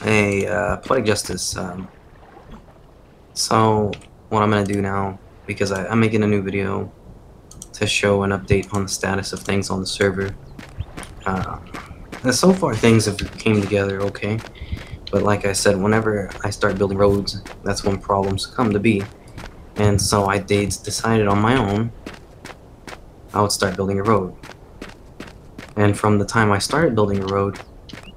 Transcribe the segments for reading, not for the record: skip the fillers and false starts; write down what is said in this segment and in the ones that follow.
Hey, Poetic Justice. So what I'm gonna do now, because I'm making a new video to show an update on the status of things on the server. And so far things have came together okay, but like I said, whenever I start building roads, that's when problems come to be. And so I decided on my own I would start building a road. And from the time I started building a road,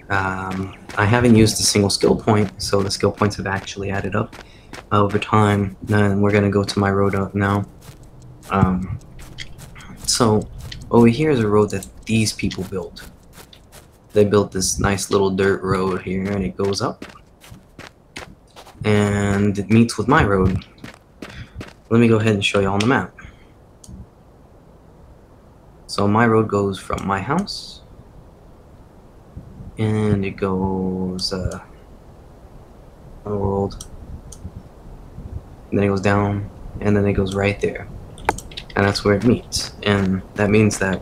I haven't used a single skill point, so the skill points have actually added up over time. And we're gonna go to my road up now. So over here is a road that these people built. They built this nice little dirt road here, and it goes up, and it meets with my road. Let me go ahead and show you on the map. So my road goes from my house, and it goes world, and then it goes down, and then it goes right there, and that's where it meets. And that means that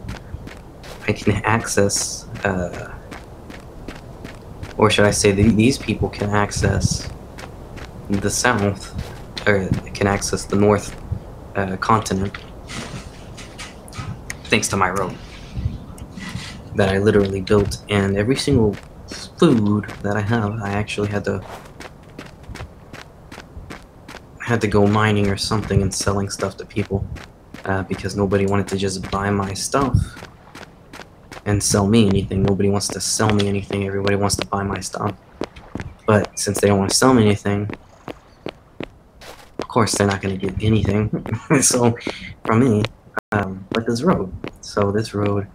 I can access, or should I say, these people can access the south, or can access the north continent, thanks to my road that I literally built. And every single food that I have, I actually had to go mining or something and selling stuff to people, because nobody wanted to just buy my stuff and sell me anything. Nobody wants to sell me anything. Everybody wants to buy my stuff. But since they don't want to sell me anything, of course they're not going to get anything. So from me, like this road. So this road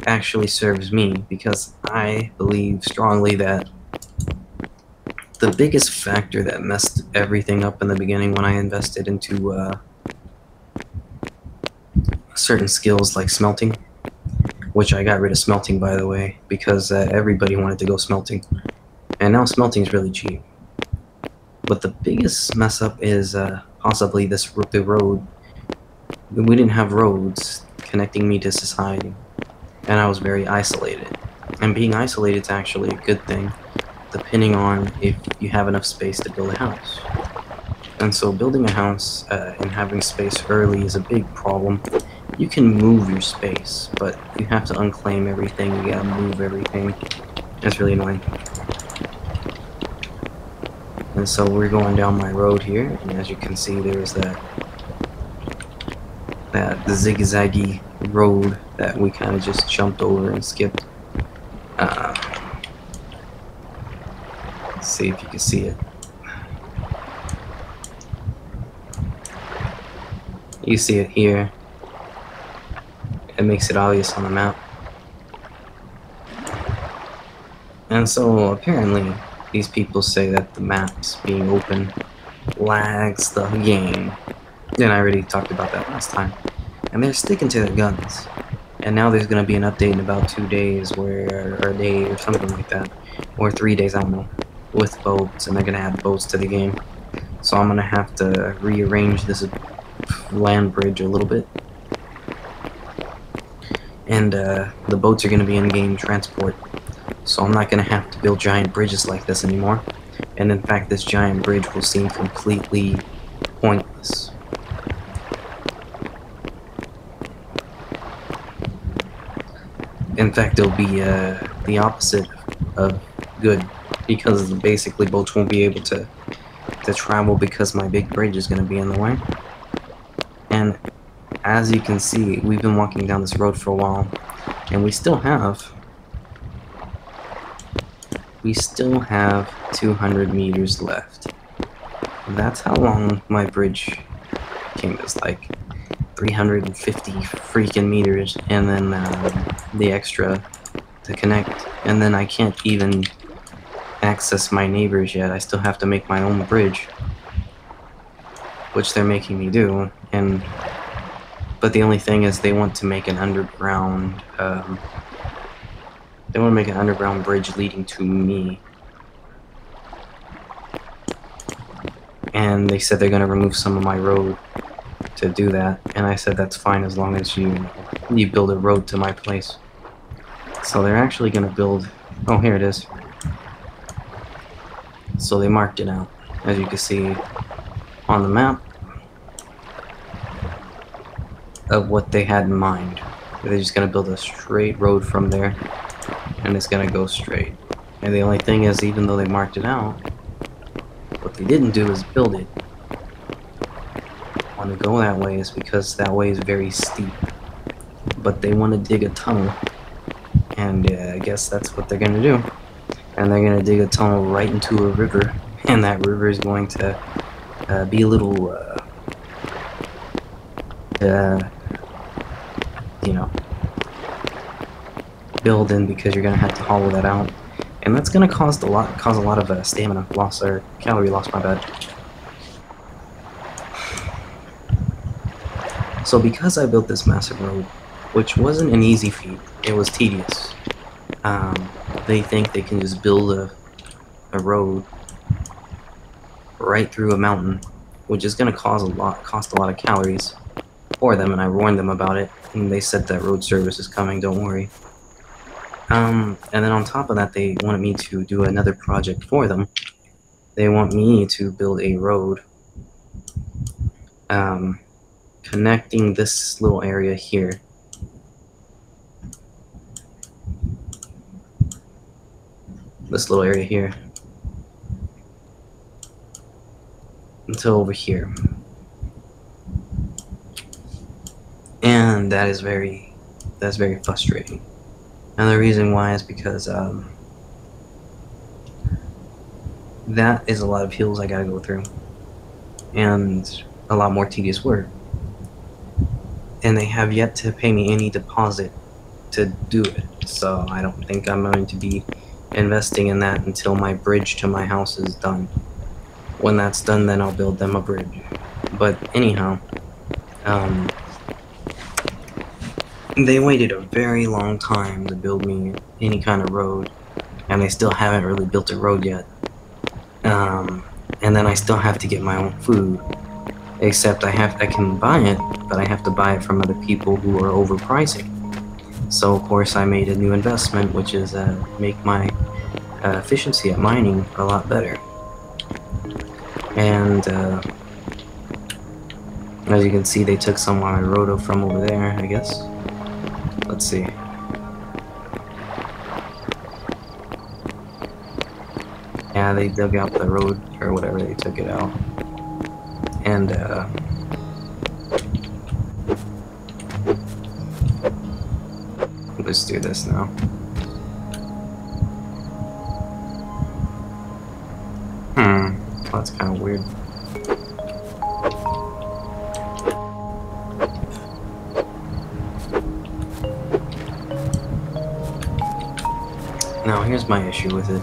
actually serves me, because I believe strongly that the biggest factor that messed everything up in the beginning when I invested into certain skills like smelting, which I got rid of smelting, by the way, because everybody wanted to go smelting, and now smelting is really cheap. But the biggest mess up is possibly the road. We didn't have roads connecting me to society, and I was very isolated. And being isolated is actually a good thing, depending on if you have enough space to build a house. And so building a house and having space early is a big problem. You can move your space, but you have to unclaim everything, you gotta move everything. It's really annoying. And so we're going down my road here, and as you can see, there's that zigzaggy road that we kind of just jumped over and skipped. Let's see if you can see it. You see it here. It makes it obvious on the map. And so apparently these people say that the maps being open lags the game. And I already talked about that last time. And they're sticking to their guns. And now there's going to be an update in about 2 days, or a day or something like that, or 3 days, I don't know, with boats, and they're going to add boats to the game. So I'm going to have to rearrange this land bridge a little bit. And the boats are going to be in-game transport. So I'm not going to have to build giant bridges like this anymore. And in fact, this giant bridge will seem completely pointless. In fact, it'll be the opposite of good, because basically boats won't be able to travel because my big bridge is going to be in the way. And as you can see, we've been walking down this road for a while, and we still have 200 meters left. That's how long my bridge came. It's like 350 freaking meters, and then the extra to connect. And then I can't even access my neighbors yet. I still have to make my own bridge, which they're making me do. But the only thing is, they want to make an underground bridge leading to me. And they said they're going to remove some of my road to do that. And I said that's fine, as long as you build a road to my place. So they're actually going to build... Oh, here it is. So they marked it out, as you can see on the map, of what they had in mind. They're just gonna build a straight road from there, and it's gonna go straight. And the only thing is, even though they marked it out, what they didn't do is build it. Want to go that way is because that way is very steep. But they want to dig a tunnel, and I guess that's what they're gonna do. And they're gonna dig a tunnel right into a river, and that river is going to be a little, you know, build in, because you're gonna have to hollow that out, and that's gonna cause a lot of stamina loss, or calorie loss. My bad. So because I built this massive road, which wasn't an easy feat, it was tedious. They think they can just build a road right through a mountain, which is gonna cost a lot of calories for them, and I warned them about it, and they said that road service is coming, don't worry. And then on top of that, they wanted me to do another project for them. They want me to build a road connecting this little area here. This little area here. Until over here. And that's very frustrating. And the reason why is because that is a lot of hills I gotta go through, and a lot more tedious work. And they have yet to pay me any deposit to do it, so I don't think I'm going to be investing in that until my bridge to my house is done. When that's done, then I'll build them a bridge. But anyhow, they waited a very long time to build me any kind of road, and they still haven't really built a road yet. And then I still have to get my own food, except I can buy it, but I have to buy it from other people who are overpricing. So of course I made a new investment, which is make my efficiency at mining a lot better. And as you can see, they took some of my roto from over there, I guess. Let's see. Yeah, they dug out the road, or whatever, they took it out. And, let's do this now. That's kind of weird. Now, here's my issue with it,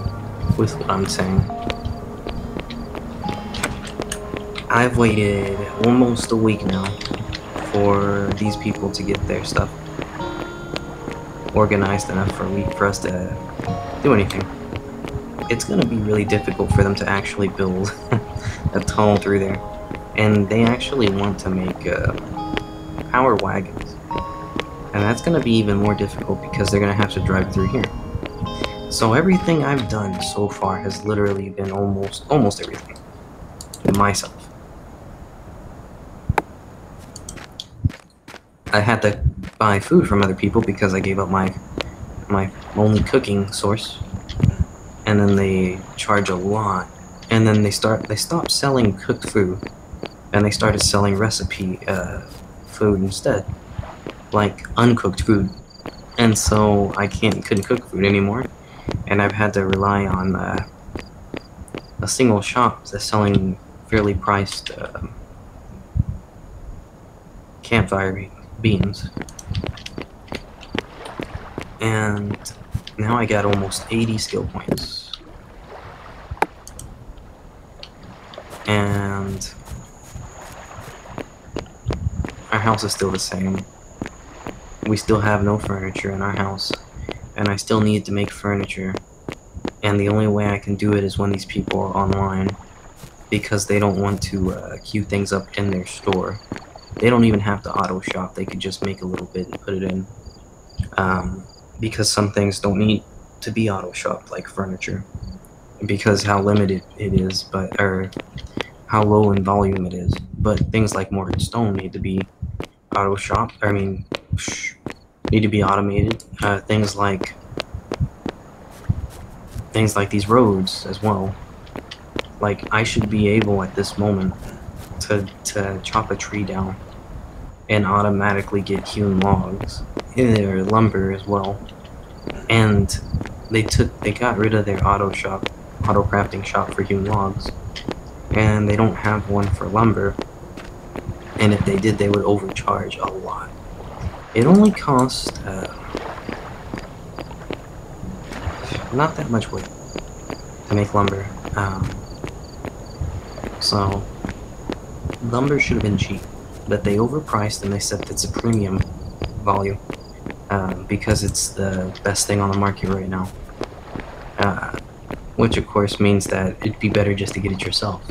with what I'm saying. I've waited almost a week now for these people to get their stuff organized enough for us to do anything. It's gonna be really difficult for them to actually build a tunnel through there, and they actually want to make power wagons, and that's gonna be even more difficult because they're gonna have to drive through here. So everything I've done so far has literally been almost everything myself. I had to buy food from other people because I gave up my only cooking source, and then they charge a lot, and then they stopped selling cooked food, and they started selling recipe food instead, like uncooked food. And so I couldn't cook food anymore, and I've had to rely on a single shop that's selling fairly priced campfire beans. And now I got almost 80 skill points. And our house is still the same. We still have no furniture in our house, and I still need to make furniture. And the only way I can do it is when these people are online, because they don't want to queue things up in their store. They don't even have to auto shop, they could just make a little bit and put it in. Because some things don't need to be auto shopped, like furniture. because how limited it is, or how low in volume it is. But things like mortar and stone need to be need to be automated. Things like these roads as well. Like, I should be able at this moment to chop a tree down and automatically get hewn logs, or lumber as well. And they got rid of their auto crafting shop for hewn logs, and they don't have one for lumber. And if they did, they would overcharge a lot. It only costs not that much wood to make lumber. So lumber should have been cheap, but they overpriced and they said it's a premium value because it's the best thing on the market right now. Which of course means that it'd be better just to get it yourself.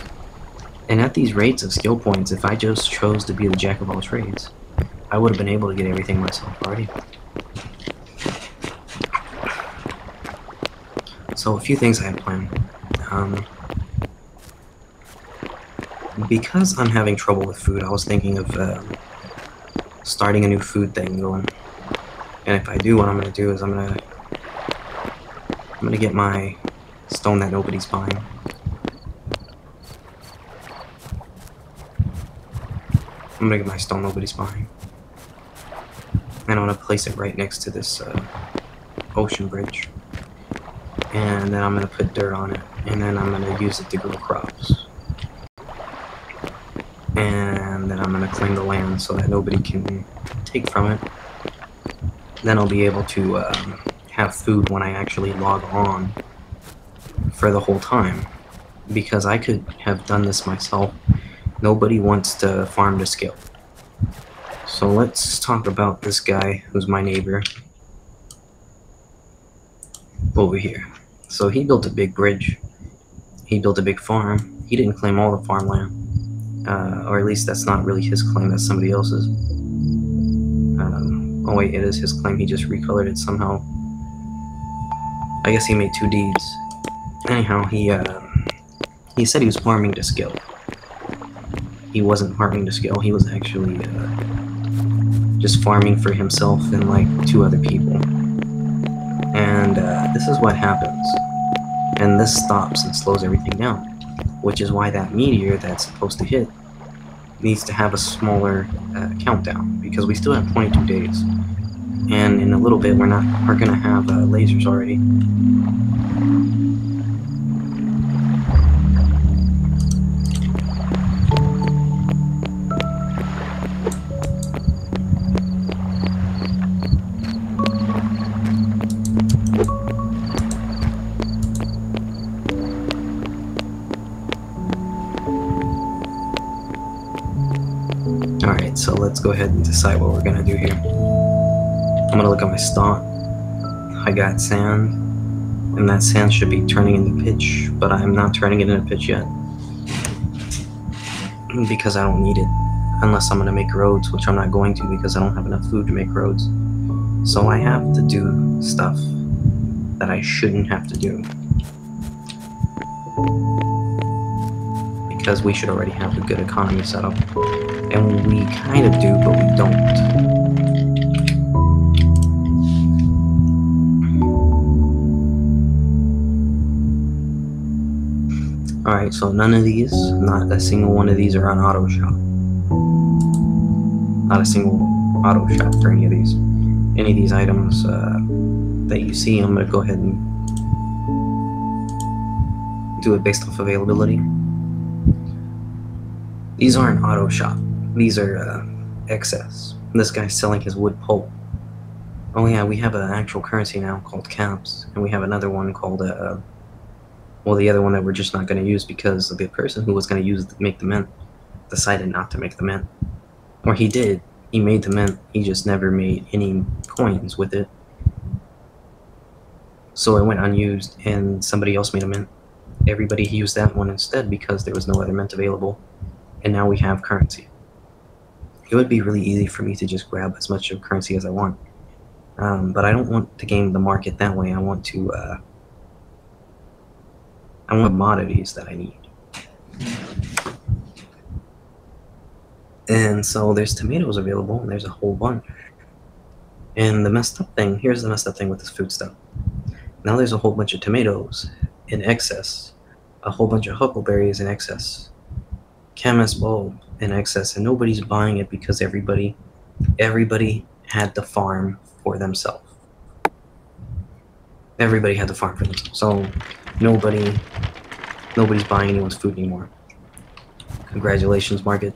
And at these rates of skill points, if I just chose to be the jack of all trades, I would have been able to get everything myself already. So a few things I have planned. Because I'm having trouble with food, I was thinking of starting a new food thing going. And if I do, what I'm going to do is I'm going to get my stone that nobody's buying. I'm going to get my stone nobody's buying. And I'm going to place it right next to this ocean bridge. And then I'm going to put dirt on it. And then I'm going to use it to grow crops. And then I'm going to claim the land so that nobody can take from it. Then I'll be able to have food when I actually log on for the whole time. Because I could have done this myself. Nobody wants to farm to scale. So let's talk about this guy who's my neighbor over here. So he built a big bridge. He built a big farm. He didn't claim all the farmland. Or at least that's not really his claim, that's somebody else's. Oh wait, it is his claim, he just recolored it somehow. I guess he made 2 deeds. Anyhow, he said he was farming to skill. He wasn't farming to skill, he was actually just farming for himself and like 2 other people. And this is what happens. And this stops and slows everything down. Which is why that meteor that's supposed to hit needs to have a smaller countdown, because we still have 22 days, and in a little bit we're gonna have lasers already. Alright, so let's go ahead and decide what we're gonna do here. I'm gonna look at my stock. I got sand, and that sand should be turning into pitch, but I'm not turning it into pitch yet. Because I don't need it, unless I'm gonna make roads, which I'm not going to because I don't have enough food to make roads. So I have to do stuff that I shouldn't have to do. Because we should already have a good economy set up. And we kind of do, but we don't. Alright, so none of these, not a single one of these are on auto shop. Not a single auto shop for any of these. Any of these items that you see, I'm going to go ahead and do it based off availability. These aren't auto shop. These are excess. This guy's selling his wood pulp. Oh yeah, we have an actual currency now called caps, and we have another one called well, the other one that we're just not going to use because the person who was going to use to make the mint decided not to make the mint. Or he did. He made the mint. He just never made any coins with it. So it went unused, and somebody else made a mint. Everybody used that one instead because there was no other mint available. And now we have currency. It would be really easy for me to just grab as much of currency as I want. But I don't want to game the market that way. I want to I want commodities that I need. And so there's tomatoes available, and there's a whole bunch. And the messed up thing, here's the messed up thing with this food stuff. Now there's a whole bunch of tomatoes in excess, a whole bunch of huckleberries in excess, chemist bulb in excess, and nobody's buying it because everybody had the farm for themselves. Everybody had the farm for themselves. So nobody's buying anyone's food anymore. Congratulations, market.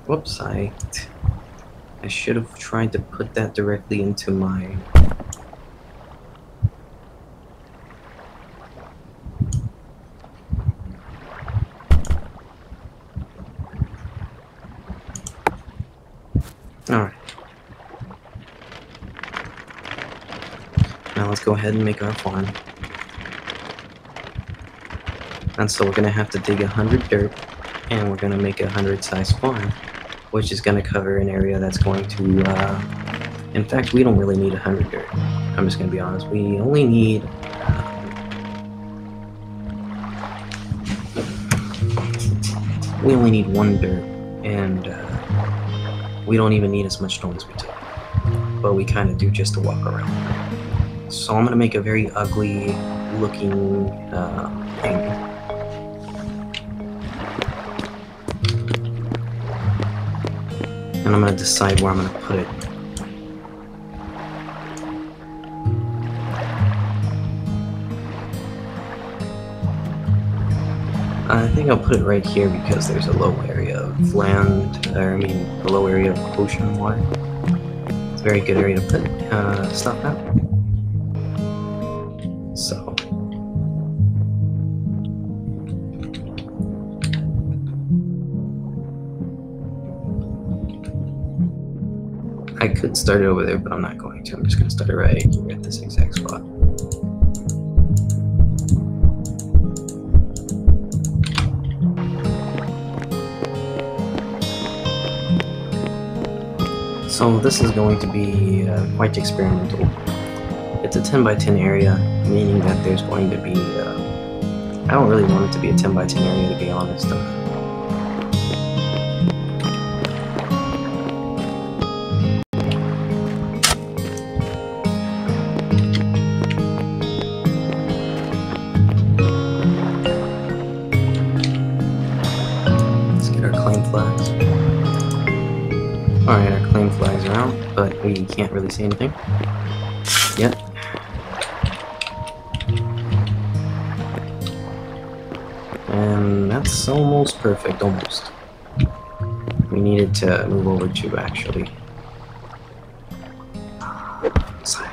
Whoops, I should have tried to put that directly into my... Alright. Now let's go ahead and make our farm. And so we're going to have to dig 100 dirt, and we're going to make a 100-size farm, which is going to cover an area that's going to, in fact, we don't really need 100 dirt. I'm just going to be honest. We only need, one dirt, and we don't even need as much stone as we took. But we kind of do just to walk around. So I'm going to make a very ugly looking thing. And I'm going to decide where I'm going to put it. I think I'll put it right here because there's a low area of land, a low area of ocean water. It's a very good area to put stuff at. So. I could start it over there, but I'm not going to. I'm just going to start it right here at this exact spot. So this is going to be quite experimental. It's a 10 by 10 area, meaning that there's going to be... I don't really want it to be a 10 by 10 area, to be honest. Alright, our claim flags are out, but we can't really see anything yet. And that's almost perfect, almost. We needed to move over to actually... Sorry.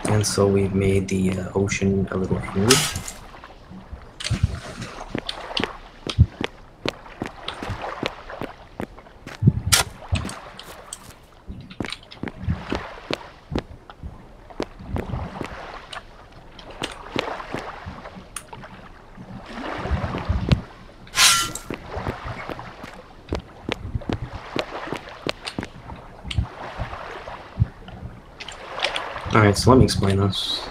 And so we've made the ocean a little angry. Alright, so let me explain this.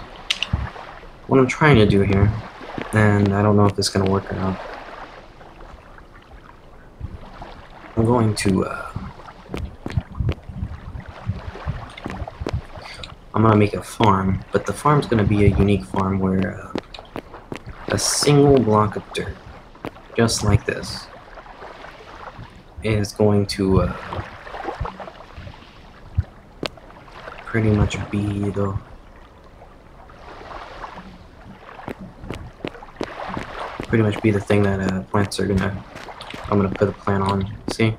What I'm trying to do here, and I don't know if it's going to work or not. I'm going to, I'm going to make a farm, but the farm's going to be a unique farm where a single block of dirt, just like this, is going to pretty much be the thing that plants are gonna. I'm gonna put a plant on. See,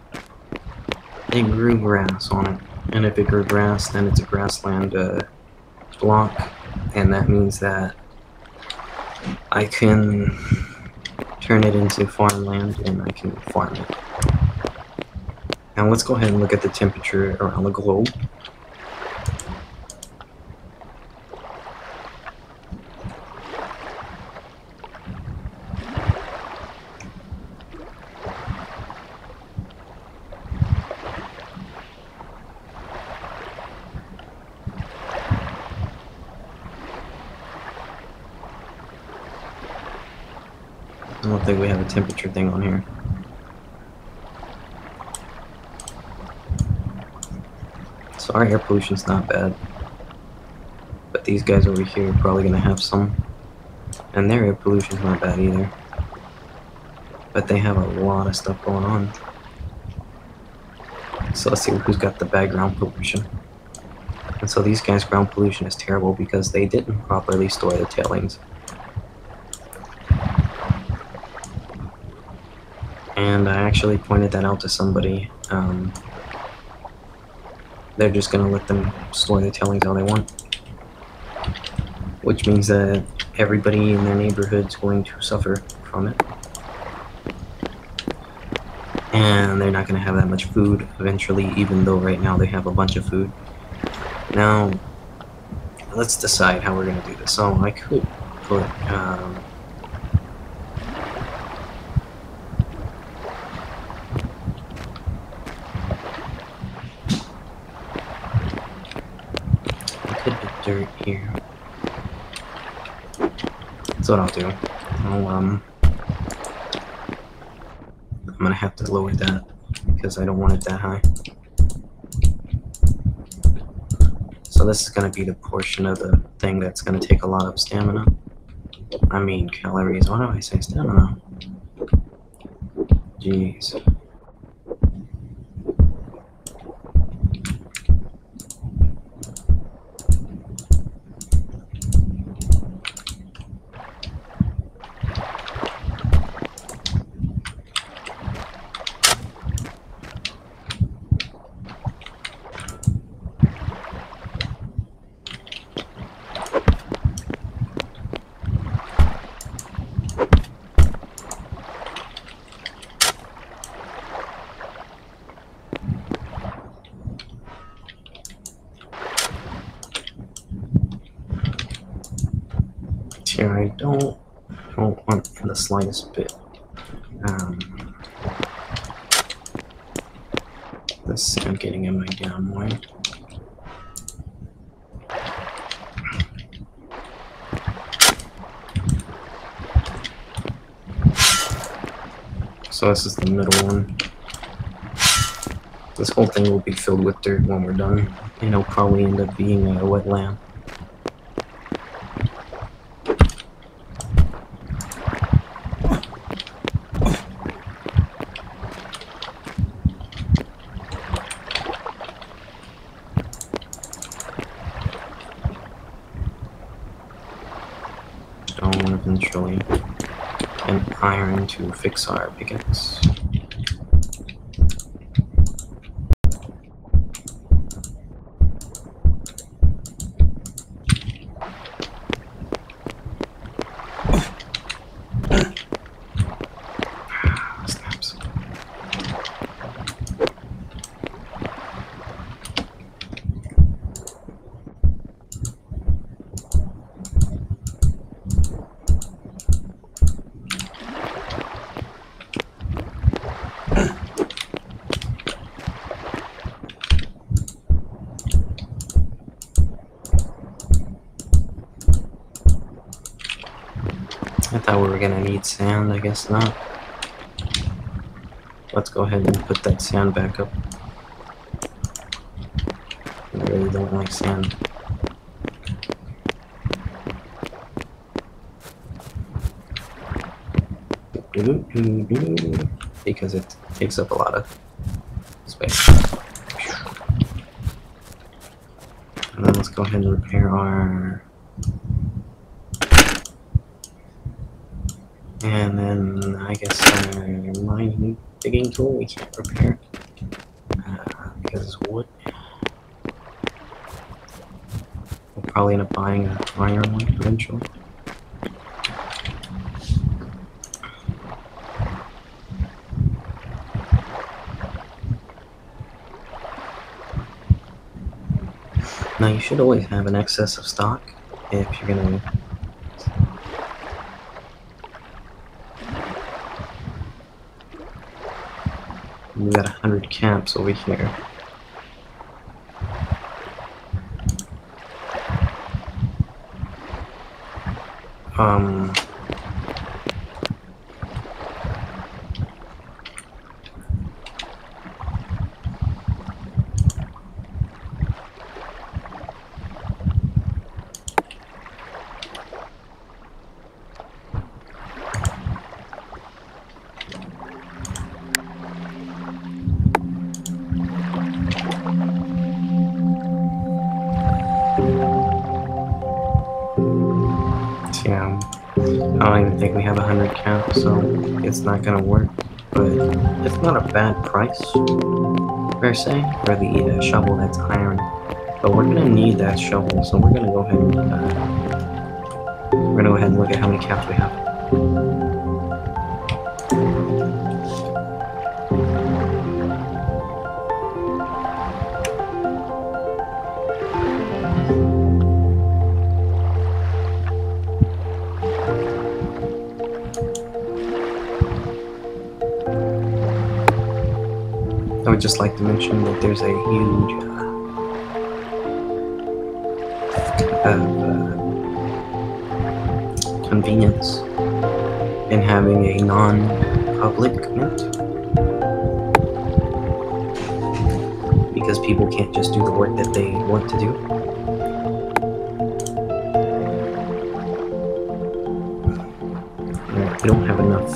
it grew grass on it, and if it grew grass, then it's a grassland block, and that means that I can turn it into farmland and I can farm it. Now let's go ahead and look at the temperature around the globe. I don't think we have a temperature thing on here. So our air pollution's not bad. But these guys over here are probably gonna have some. And their air pollution's not bad either. But they have a lot of stuff going on. So let's see who's got the bad ground pollution. And so these guys' ground pollution is terrible because they didn't properly store the tailings. And I actually pointed that out to somebody. They're just gonna let them store their tailings all they want. Which means that everybody in their neighborhood's going to suffer from it. And they're not gonna have that much food eventually, even though right now they have a bunch of food. Now, let's decide how we're gonna do this. So I could put, dirt here. That's what I'll do. I'm gonna have to lower that because I don't want it that high. So this is gonna be the portion of the thing that's gonna take a lot of stamina. I mean calories. Why do I say stamina? Jeez. Here I don't want the slightest bit. This sand getting in my damn way. So this is the middle one. This whole thing will be filled with dirt when we're done, and it'll probably end up being a wetland. Stone eventually, and iron to fix our pickaxe. I thought we were gonna need sand, I guess not. Let's go ahead and put that sand back up. I really don't like sand. because it takes up a lot of space. And then let's go ahead and repair our... And then I guess our mining digging tool we can't repair because it's wood. We'll probably end up buying an iron one eventually. Now you should always have an excess of stock if you're gonna... We got 100 camps over here. Yeah, I don't even think we have 100 camps, so it's not gonna work. But it's not a bad price, per se, for the shovel that's iron. But we're gonna need that shovel, so we're gonna go ahead and look at how many camps we have. I would just like to mention that there's a huge convenience in having a non-public mint, because people can't just do the work that they want to do. We don't have enough.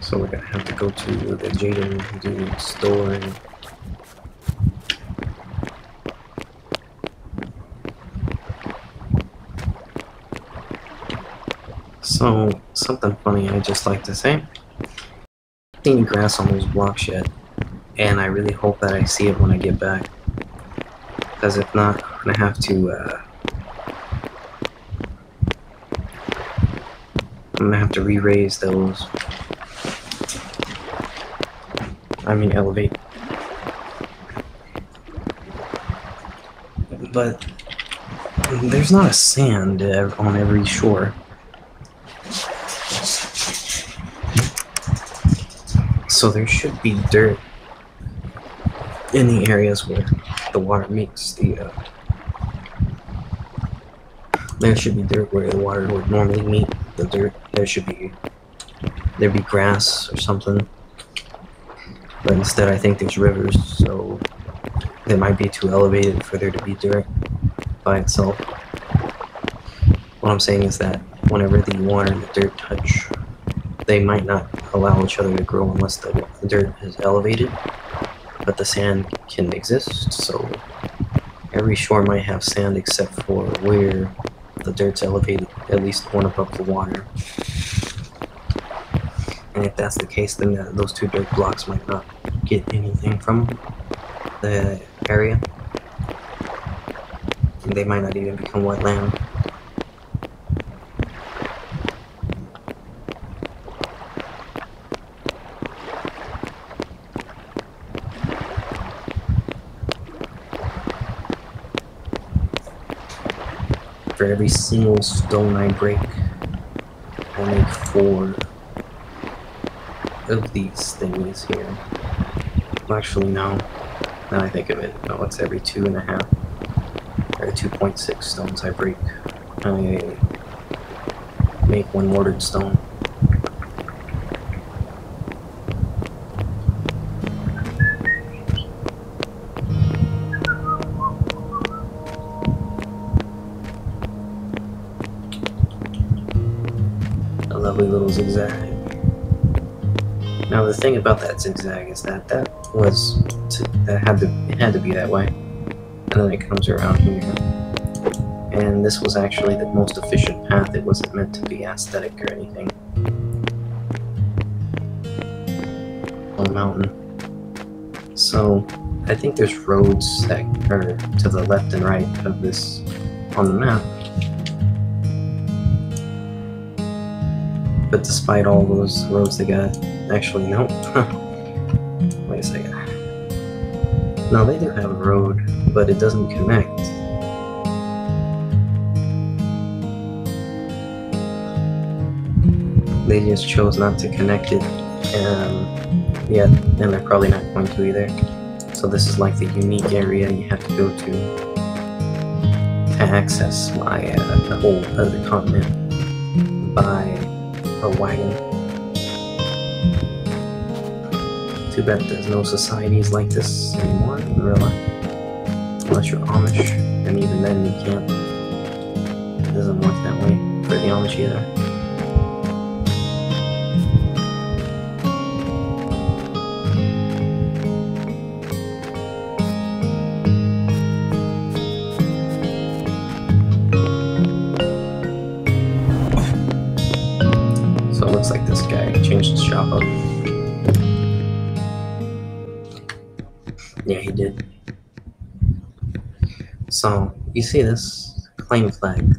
So we're gonna have to go to the Jaden dude store and so something funny I just like to say. I've seen grass on those blocks yet, and I really hope that I see it when I get back. Because if not, I'm gonna have to re-raise those. I mean, elevate. But there's not a sand on every shore. So there should be dirt in the areas where the water meets the... there should be dirt where the water would normally meet the dirt. There'd be grass or something. But instead I think there's rivers, so they might be too elevated for there to be dirt by itself. What I'm saying is that whenever the water and the dirt touch, they might not allow each other to grow unless the dirt is elevated, but the sand can exist, so every shore might have sand except for where the dirt's elevated, at least one above the water. And if that's the case, then those two dirt blocks might not get anything from the area. And they might not even become wetland. For every single stone I break, I make 4 of these thingies here. Well, actually, no. Now I think of it, no, it's every 2.5 or 2.6 stones I break. I make 1 mortared stone. ugly little zigzag. Now the thing about that zigzag is that it had to be that way, and then it comes around here. And this was actually the most efficient path. It wasn't meant to be aesthetic or anything. On mountain. So I think there's roads that are to the left and right of this on the map. But despite all those roads they got, actually no. Wait a second. No, they do have a road, but it doesn't connect. They just chose not to connect it, yeah, and they're probably not going to either. So this is like the unique area you have to go to access my the whole other continent by a wagon. Too bad there's no societies like this anymore in real life, unless you're Amish, and even then you can't. It doesn't work that way for the Amish either. Looks like this guy changed his shop up. Yeah, he did. So, you see this claim flag.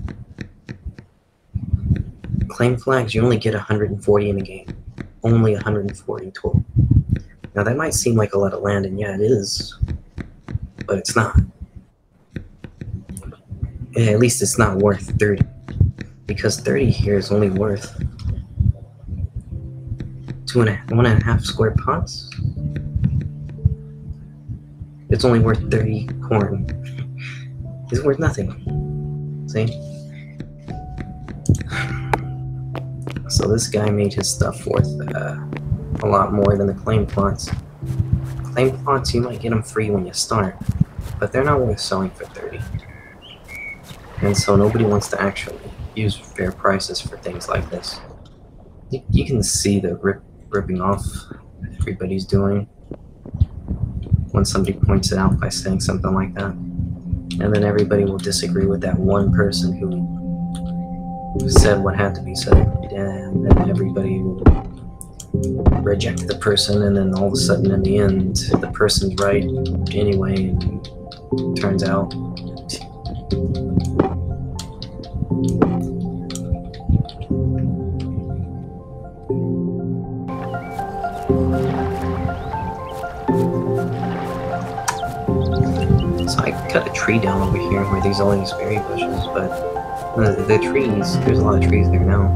Claim flags, you only get 140 in a game. Only 140 total. Now that might seem like a lot of land, and yeah, it is. But it's not. Yeah, at least it's not worth 30. Because 30 here is only worth 1.5 square pots. It's only worth 30 corn. It's worth nothing. See? So this guy made his stuff worth a lot more than the claim plots. Claim plots, you might get them free when you start, but they're not worth selling for 30. And so nobody wants to actually use fair prices for things like this. You can see the ripping off everybody's doing when somebody points it out by saying something like that. And then everybody will disagree with that one person who said what had to be said, and then everybody will reject the person, and then all of a sudden in the end the person's right anyway, and it turns out so I cut a tree down over here where there's all these berry bushes, but the trees, there's a lot of trees there now.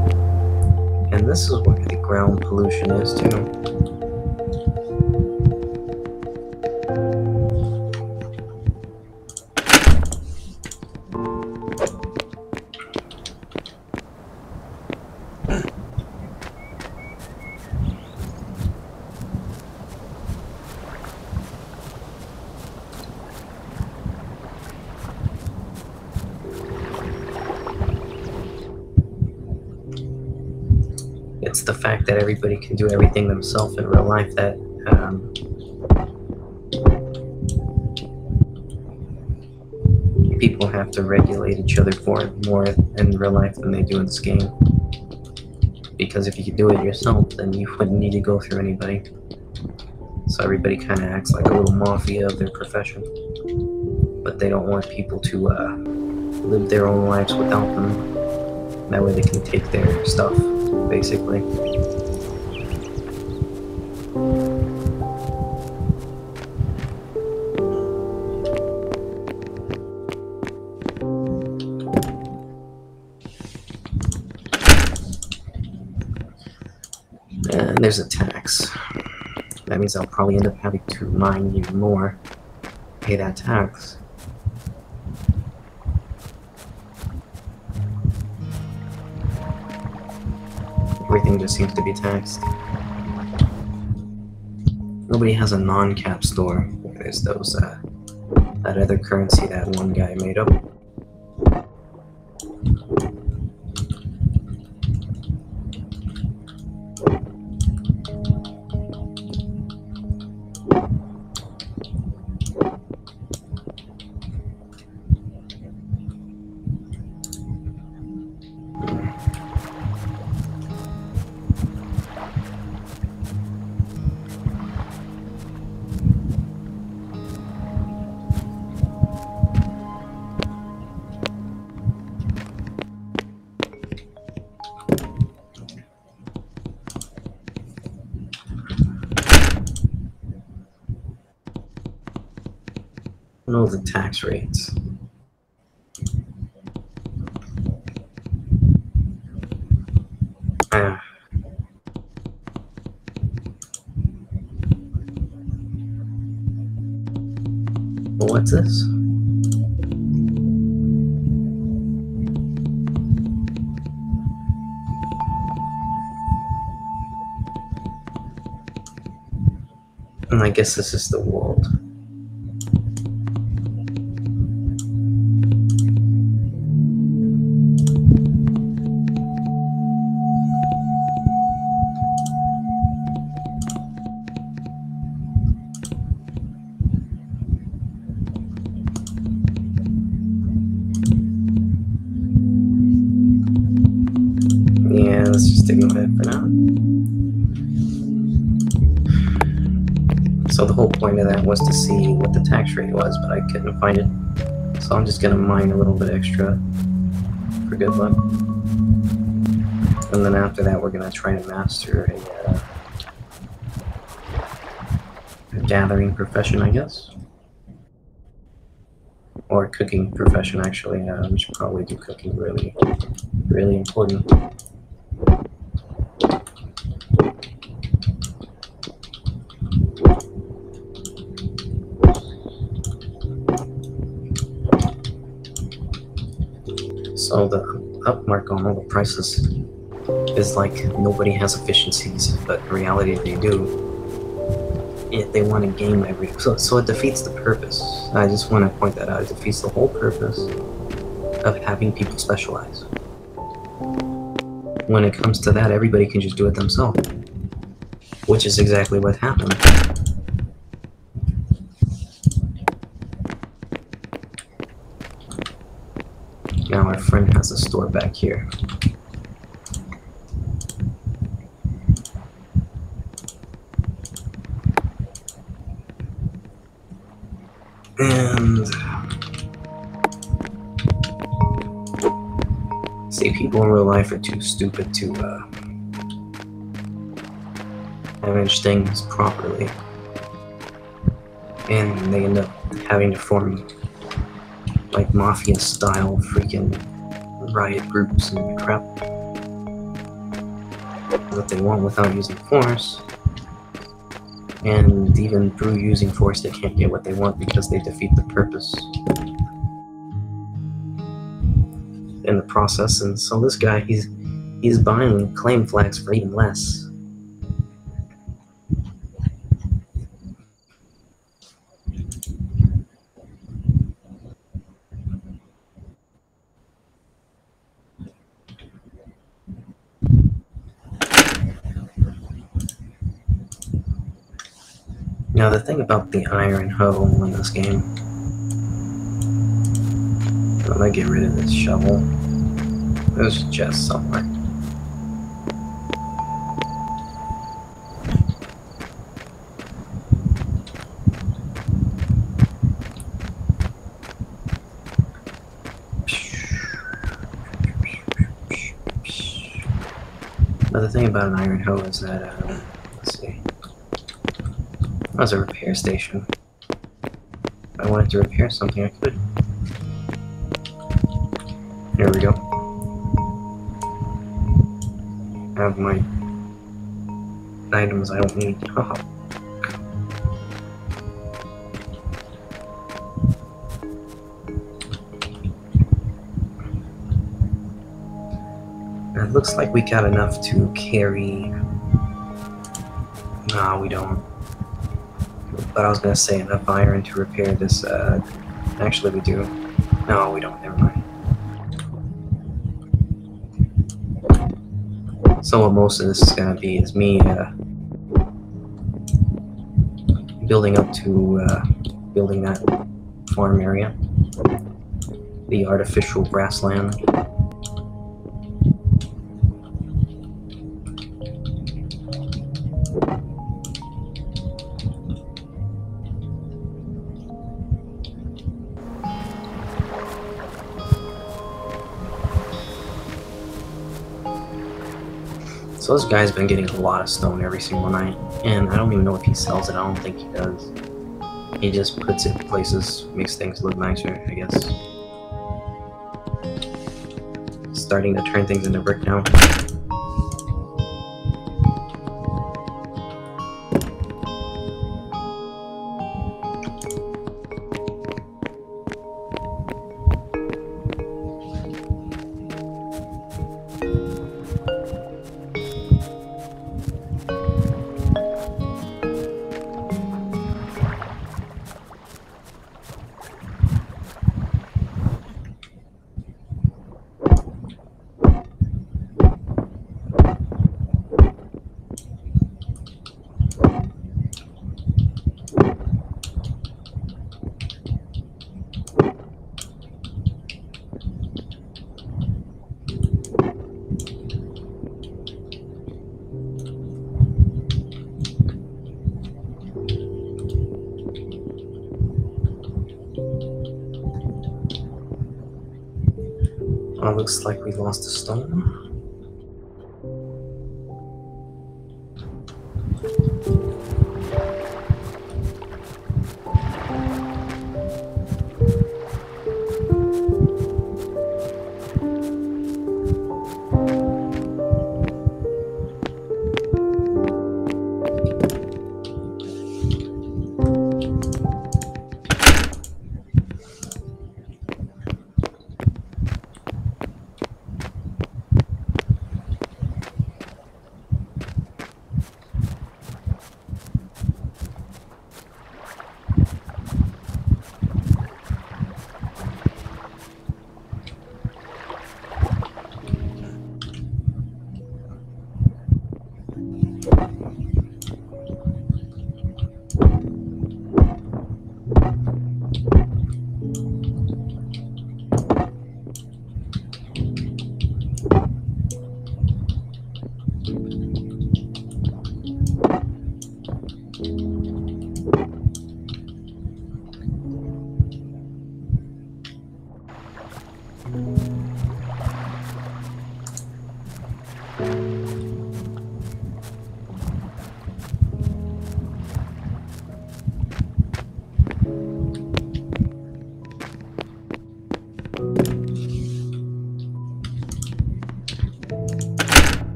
And this is where the ground pollution is too. It's the fact that everybody can do everything themselves in real life that people have to regulate each other for more in real life than they do in this game. Because if you could do it yourself, then you wouldn't need to go through anybody. So everybody kind of acts like a little mafia of their profession. But they don't want people to live their own lives without them. That way they can take their stuff, basically. And there's a tax. That means I'll probably end up having to mine even more, pay that tax. Everything just seems to be taxed. Nobody has a non-cap store where there's those, that other currency that one guy made up. know the tax rates. Ah. Well, what's this? And I guess this is the world. Yeah, let's just ignore that for now. So the whole point of that was to see what the tax rate was, but I couldn't find it. So I'm just gonna mine a little bit extra for good luck. And then after that, we're gonna try to master a gathering profession, I guess. Or a cooking profession, actually. We should probably do cooking, really, really important. So the upmark on all the prices is like nobody has efficiencies, but in reality they do. If they want to game every so it defeats the purpose. I just want to point that out. It defeats the whole purpose of having people specialize. When it comes to that, everybody can just do it themselves, which is exactly what happened. Now our friend has a store back here. And see, people in real life are too stupid to manage things properly, and they end up having to form like mafia-style freaking riot groups and crap. What they want without using force. And even through using force, they can't get what they want because they defeat the purpose in the process. And so this guy, he's buying claim flags for even less. Now the thing about the iron hoe in this game, I'm gonna get rid of this shovel. There's a chest somewhere. But the thing about an iron hoe is that, let's see. That was a repair station. If I wanted to repair something, I could. Here we go. I have my items I don't need. Haha. It looks like we got enough to carry. Nah, we don't. But I was gonna say enough iron to repair this. Actually, we do. No, we don't. Never mind. So what most of this is gonna be is me building up to building that farm area, the artificial grassland. So this guy's been getting a lot of stone every single night, and I don't even know if he sells it. I don't think he does. He just puts it places, makes things look nicer, I guess. Starting to turn things into brick now. Oh, looks like we lost a stone.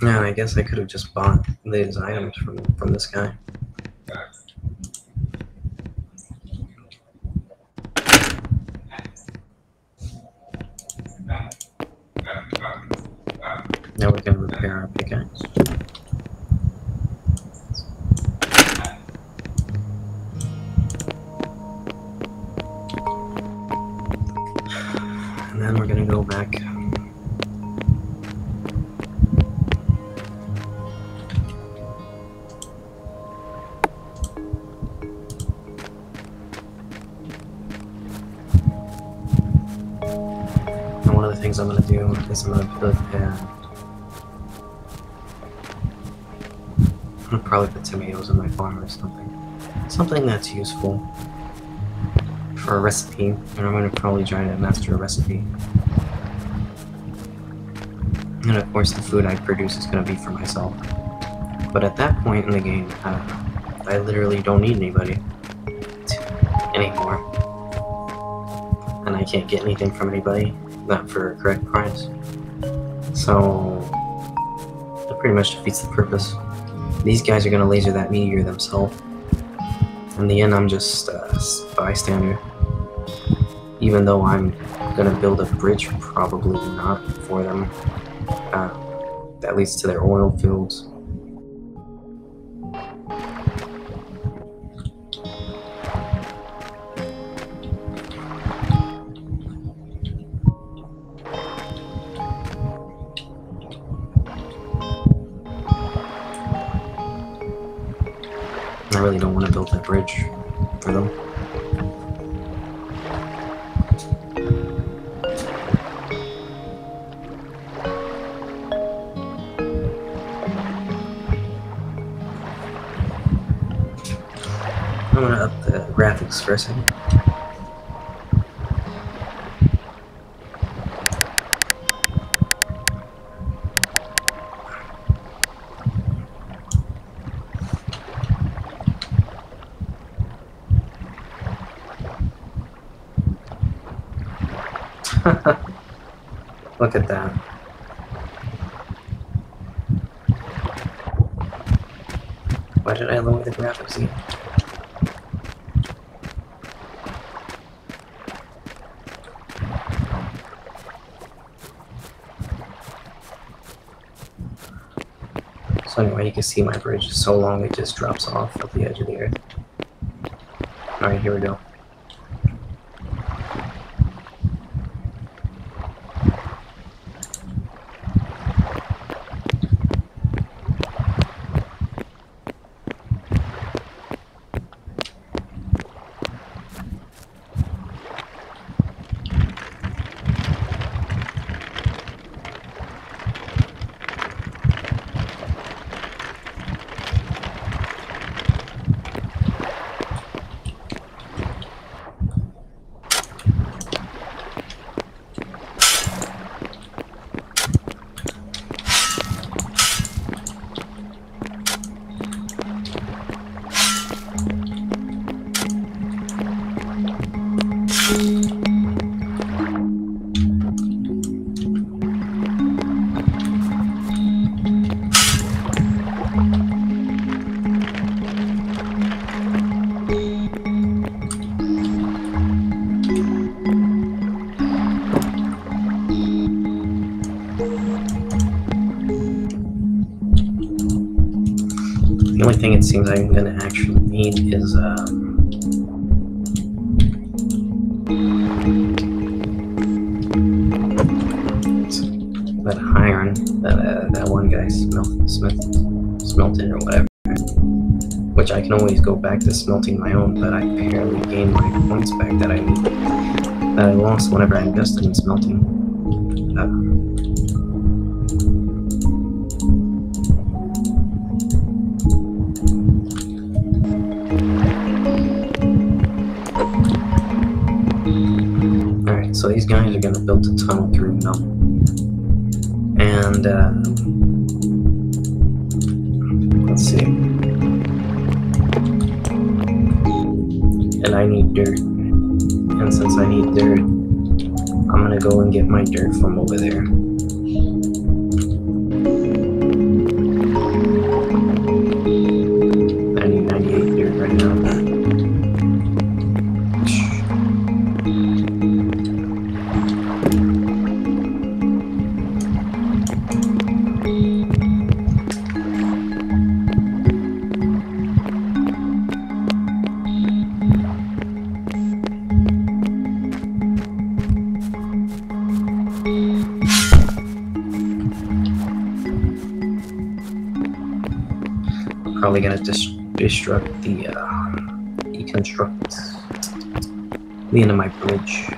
Yeah, I guess I could have just bought these items from this guy. Now we can repair our pickaxe. And then we're gonna go back. And one of the things I'm gonna do is I'm gonna put I'll probably put tomatoes in my farm or something. Something that's useful for a recipe, and I'm going to probably try to master a recipe. And of course the food I produce is going to be for myself. But at that point in the game, I literally don't need anybody anymore. And I can't get anything from anybody, not for a correct price. So it pretty much defeats the purpose. These guys are going to laser that meteor themselves. In the end, I'm just a bystander. Even though I'm going to build a bridge, probably not for them. That leads to their oil fields. I really don't want to build that bridge for them. gonna up the graphics for a second. Look at that. Why did I lower the graphics again? So anyway, you can see my bridge is so long it just drops off of the edge of the earth. Alright, here we go. The only thing it seems like I'm gonna actually need is that iron that one guy smelted or whatever. Which I can always go back to smelting my own, but I barely gain my points back that I need, that I lost whenever I invested in smelting. Alright, so these guys are gonna build a tunnel through now. And let's see. And I need dirt. And since I need dirt, I'm gonna go and get my dirt from over there. I need 98 dirt right now. Probably gonna deconstruct the end of my bridge.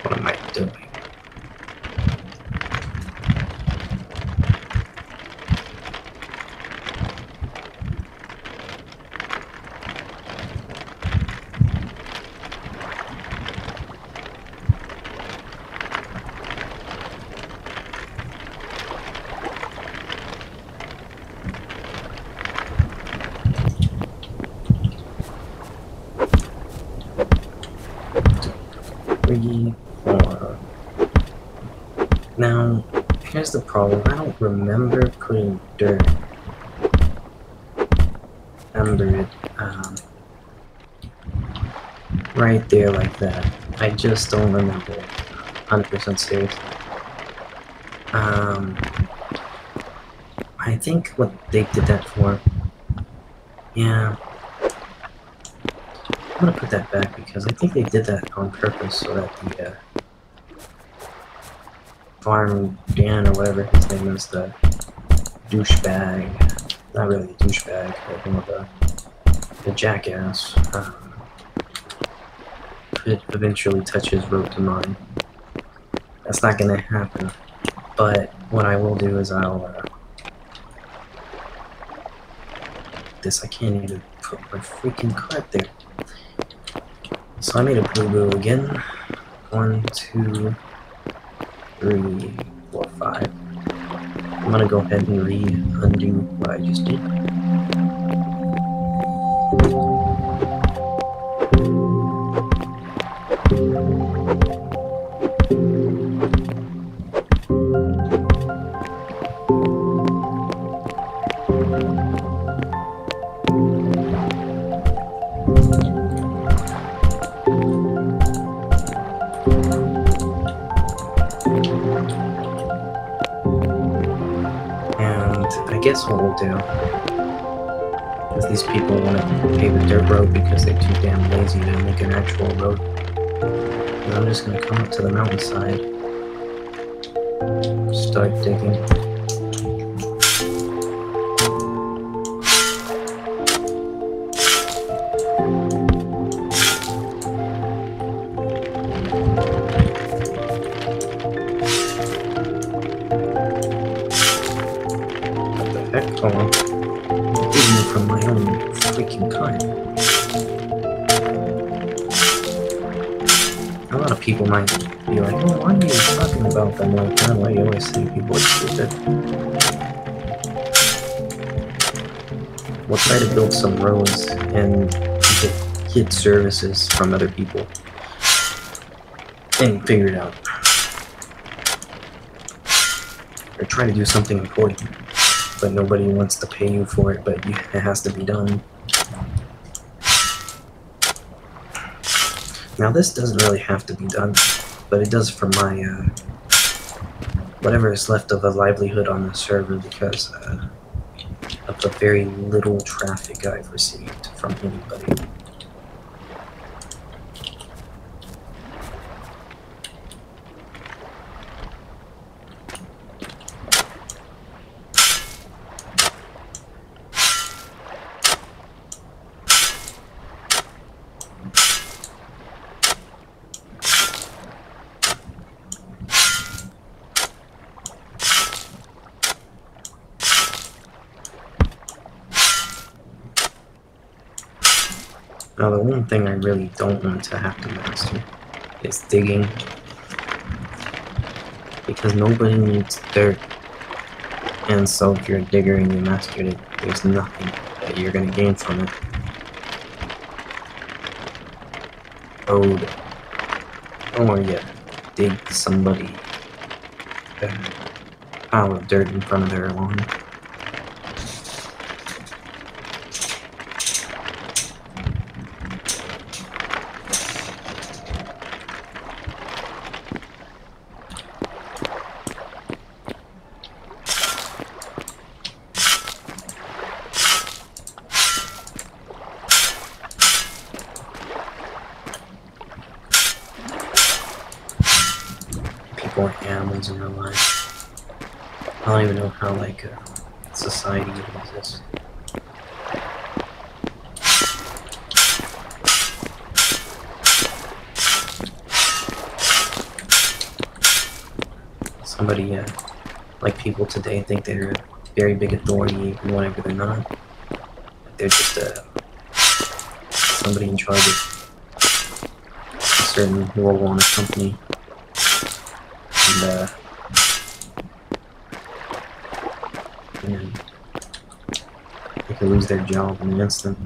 What am I doing? Now, here's the problem. I don't remember putting dirt under it right there like that. I just don't remember it. 100% serious. I think what they did that for. Yeah. I'm gonna put that back because I think they did that on purpose so that the Farm Dan or whatever his name is, the douchebag, not really a douchebag, but more of a jackass, could eventually touch his road to mine. That's not gonna happen, but what I will do is I can't even put my freaking cart there. So I made a boo-boo again. 1, 2, 3, 4, 5. I'm gonna go ahead and undo what I just did. And I guess what we'll do is these people want to pave a dirt road because they're too damn lazy to make an actual road. And I'm just gonna come up to the mountainside, start digging. What the heck? Oh, I'm digging from my own freaking cart. A lot of people might be like, oh, why are you talking about them like that? Why do you always say people are stupid? We'll try to build some roads and get services from other people and figure it out. Or try to do something important, but nobody wants to pay you for it, but it has to be done. Now this doesn't really have to be done, but it does for my, whatever is left of a livelihood on the server because of the very little traffic I've received from anybody. Now the one thing I really don't want to have to master is digging, because nobody needs dirt, and so if you're a digger and you mastered it, there's nothing that you're going to gain from it. Or yeah, dig somebody a pile of dirt in front of their lawn. People are animals in real life. I don't even know how, like, society exists. Somebody, like people today think they're a very big authority, even whenever they're not. They're just, somebody in charge of a certain role on a company. And they could lose their job in an instant.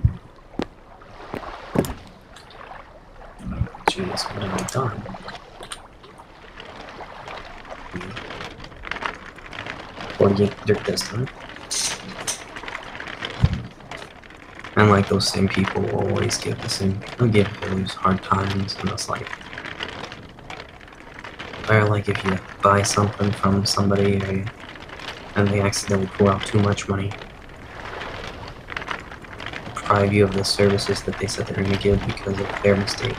Jeez, what have I done? Or get dirt this time. And like those same people will always give those hard times, and it's like, or like if you buy something from somebody and they accidentally pull out too much money, deprive you of the services that they said they're going to give because of their mistake.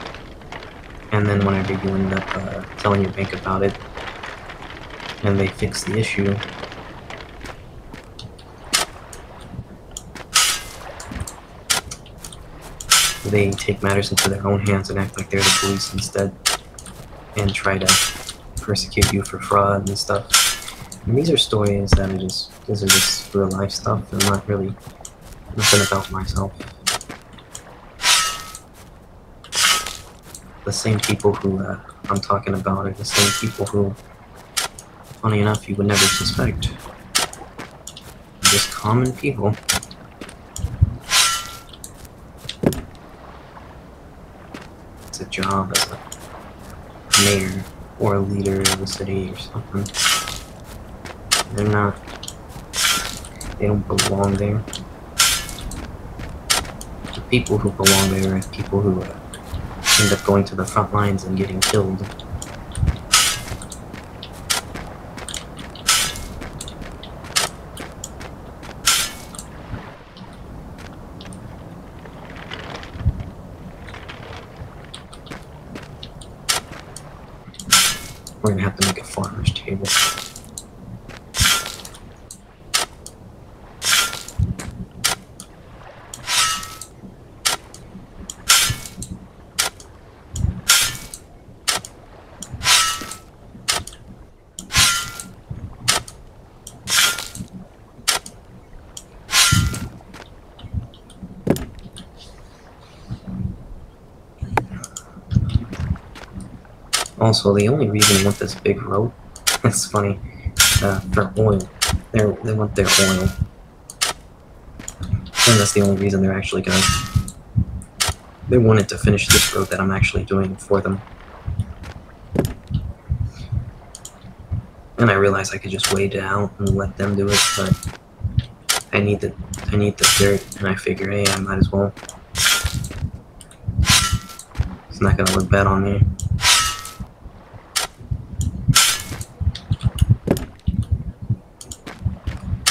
And then whenever you end up telling your bank about it and they fix the issue, they take matters into their own hands and act like they're the police instead, and try to persecute you for fraud and stuff. And these are stories that are just real life stuff, and not really nothing about myself. The same people who I'm talking about are the same people who, funny enough, you would never suspect. Just common people. It's a job as a mayor or a leader of the city or something. They're not. They don't belong there. The people who belong there are people who end up going to the front lines and getting killed. We're gonna have to make a farmer's table. Also, the only reason they want this big rope, it's funny, for oil. They want their oil. And that's the only reason they're actually gonna... They wanted to finish this road that I'm actually doing for them. And I realized I could just wait it out and let them do it, but I need the dirt, and I figure, hey, I might as well. It's not gonna look bad on me.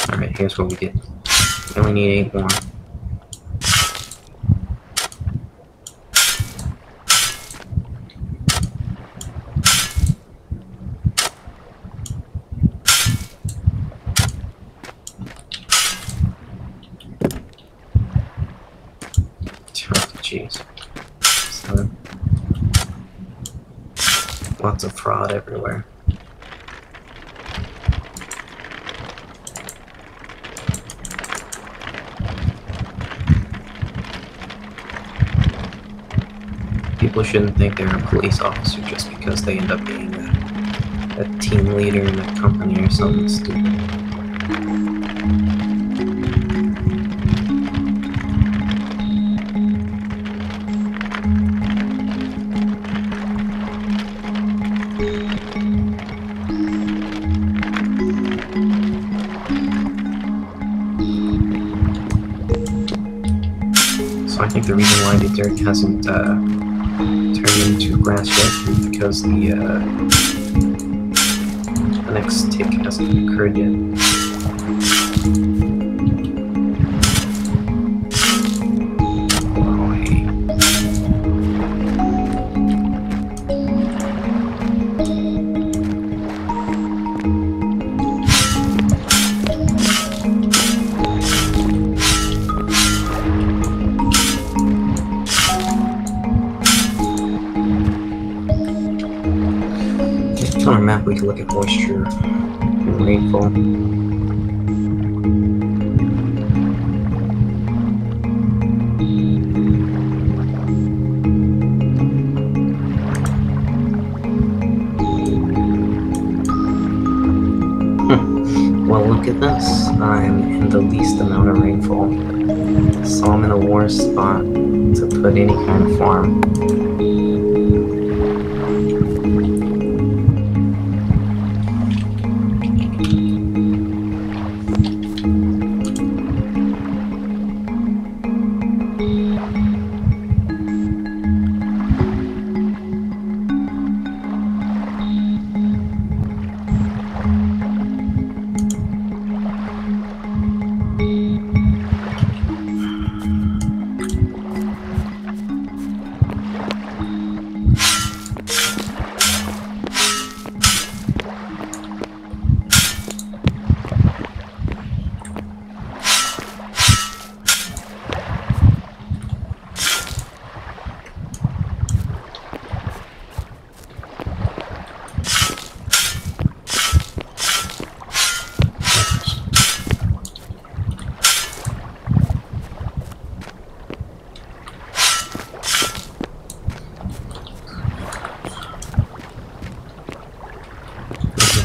Alright, here's what we get. We only need 8 more. Jeez. 7. Lots of fraud everywhere. People shouldn't think they're a police officer just because they end up being a team leader in a company or something stupid. So I think the reason why the dirt hasn't turned into grass yet is because the next tick hasn't occurred yet. Oh, hey. On our map, we can look at moisture and rainfall. Well, look at this. I'm in the least amount of rainfall, so I'm in the worst spot to put any kind of farm.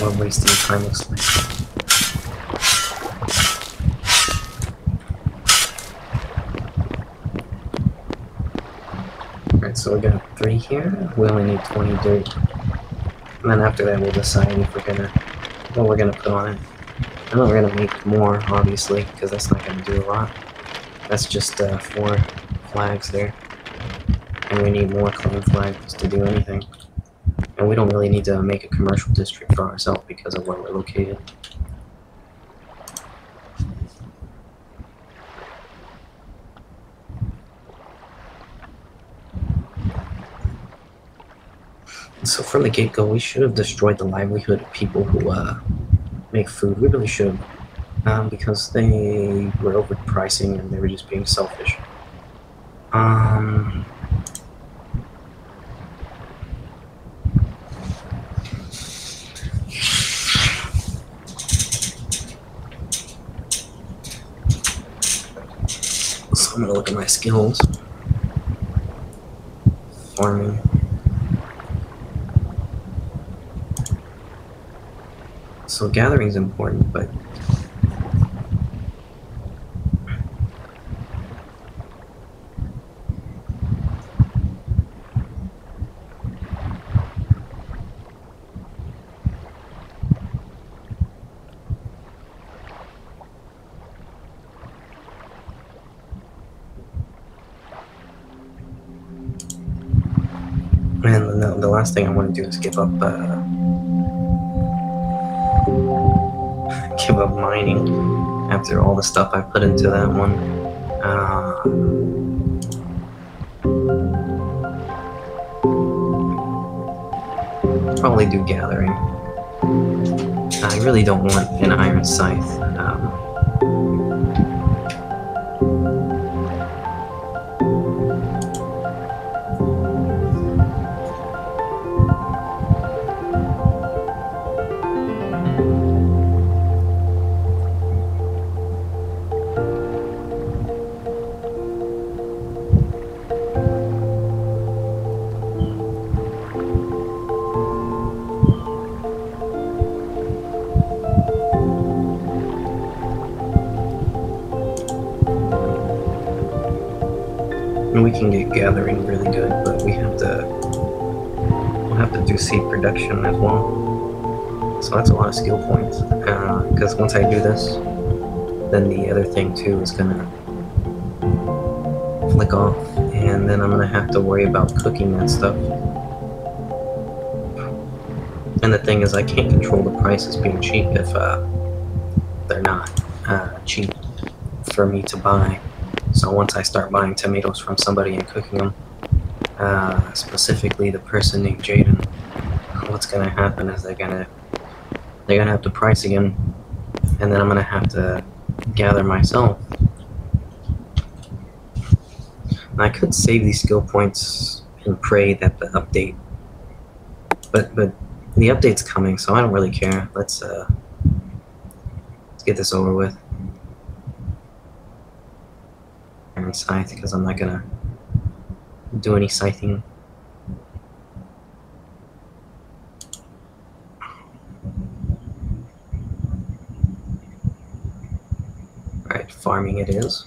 what wasting time looks like. Alright, so we got 3 here. We only need 20 dirt. And then after that we'll decide if we're gonna what we're gonna put on it. I know we're gonna make more, obviously, because that's not gonna do a lot. That's just 4 flags there. And we need more claim flags to do anything. And we don't really need to make a commercial district for ourselves because of where we're located. So from the get-go, we should have destroyed the livelihood of people who make food. We really should have, because they were overpricing and they were just being selfish. So I'm gonna look at my skills. Farming. So gathering is important, but and the last thing I want to do is give up mining after all the stuff I put into that one. Probably do gathering. I really don't want an iron scythe. We can get gathering really good, but we'll have to do seed production as well. So that's a lot of skill points. Because once I do this, then the other thing too is gonna flick off, and then I'm gonna have to worry about cooking that stuff. And the thing is, I can't control the prices being cheap if they're not cheap for me to buy. So once I start buying tomatoes from somebody and cooking them, specifically the person named Jaden, what's gonna happen is they're gonna have to price again, and then I'm gonna have to gather myself. And I could save these skill points and pray that the update, but the update's coming, so I don't really care. Let's get this over with. Iron scythe, because I'm not gonna do any scything. Alright, farming it is.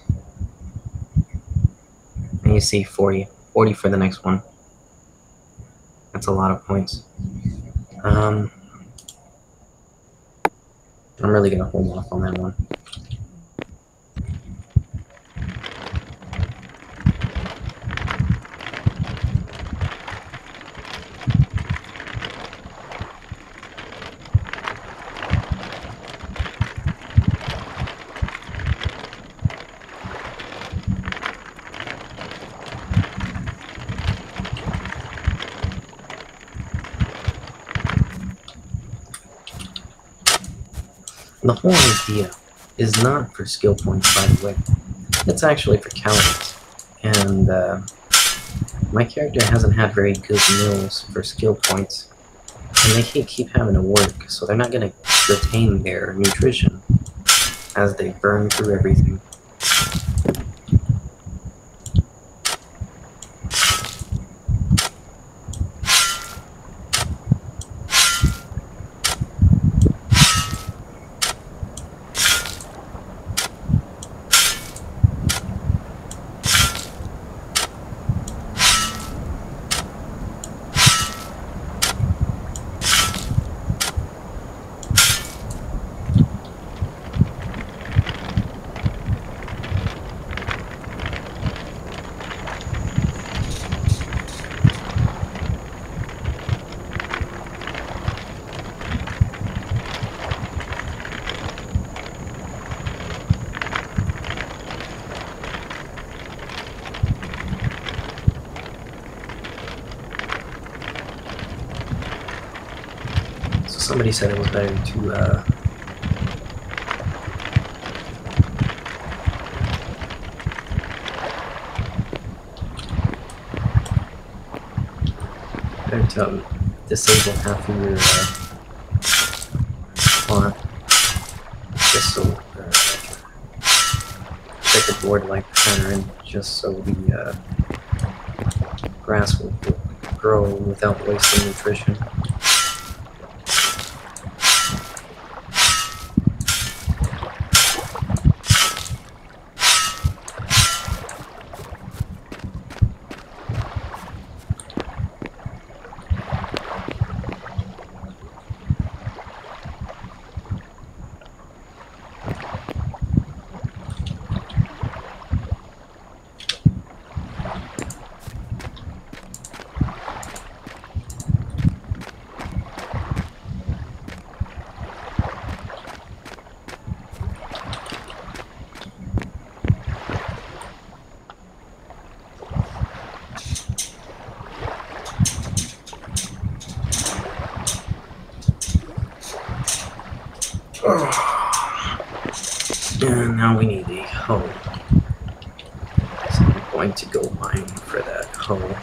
And you see 40 for the next one. That's a lot of points. I'm really gonna hold off on that one. The whole idea is not for skill points, by the way. It's actually for calories. And my character hasn't had very good meals for skill points. And they can't keep having to work, so they're not going to retain their nutrition as they burn through everything. So somebody said it was better to disable half of your plot just so checkerboard like pattern, just so the grass will grow without wasting nutrition. And now we need a hoe. So I'm going to go mine for that hoe.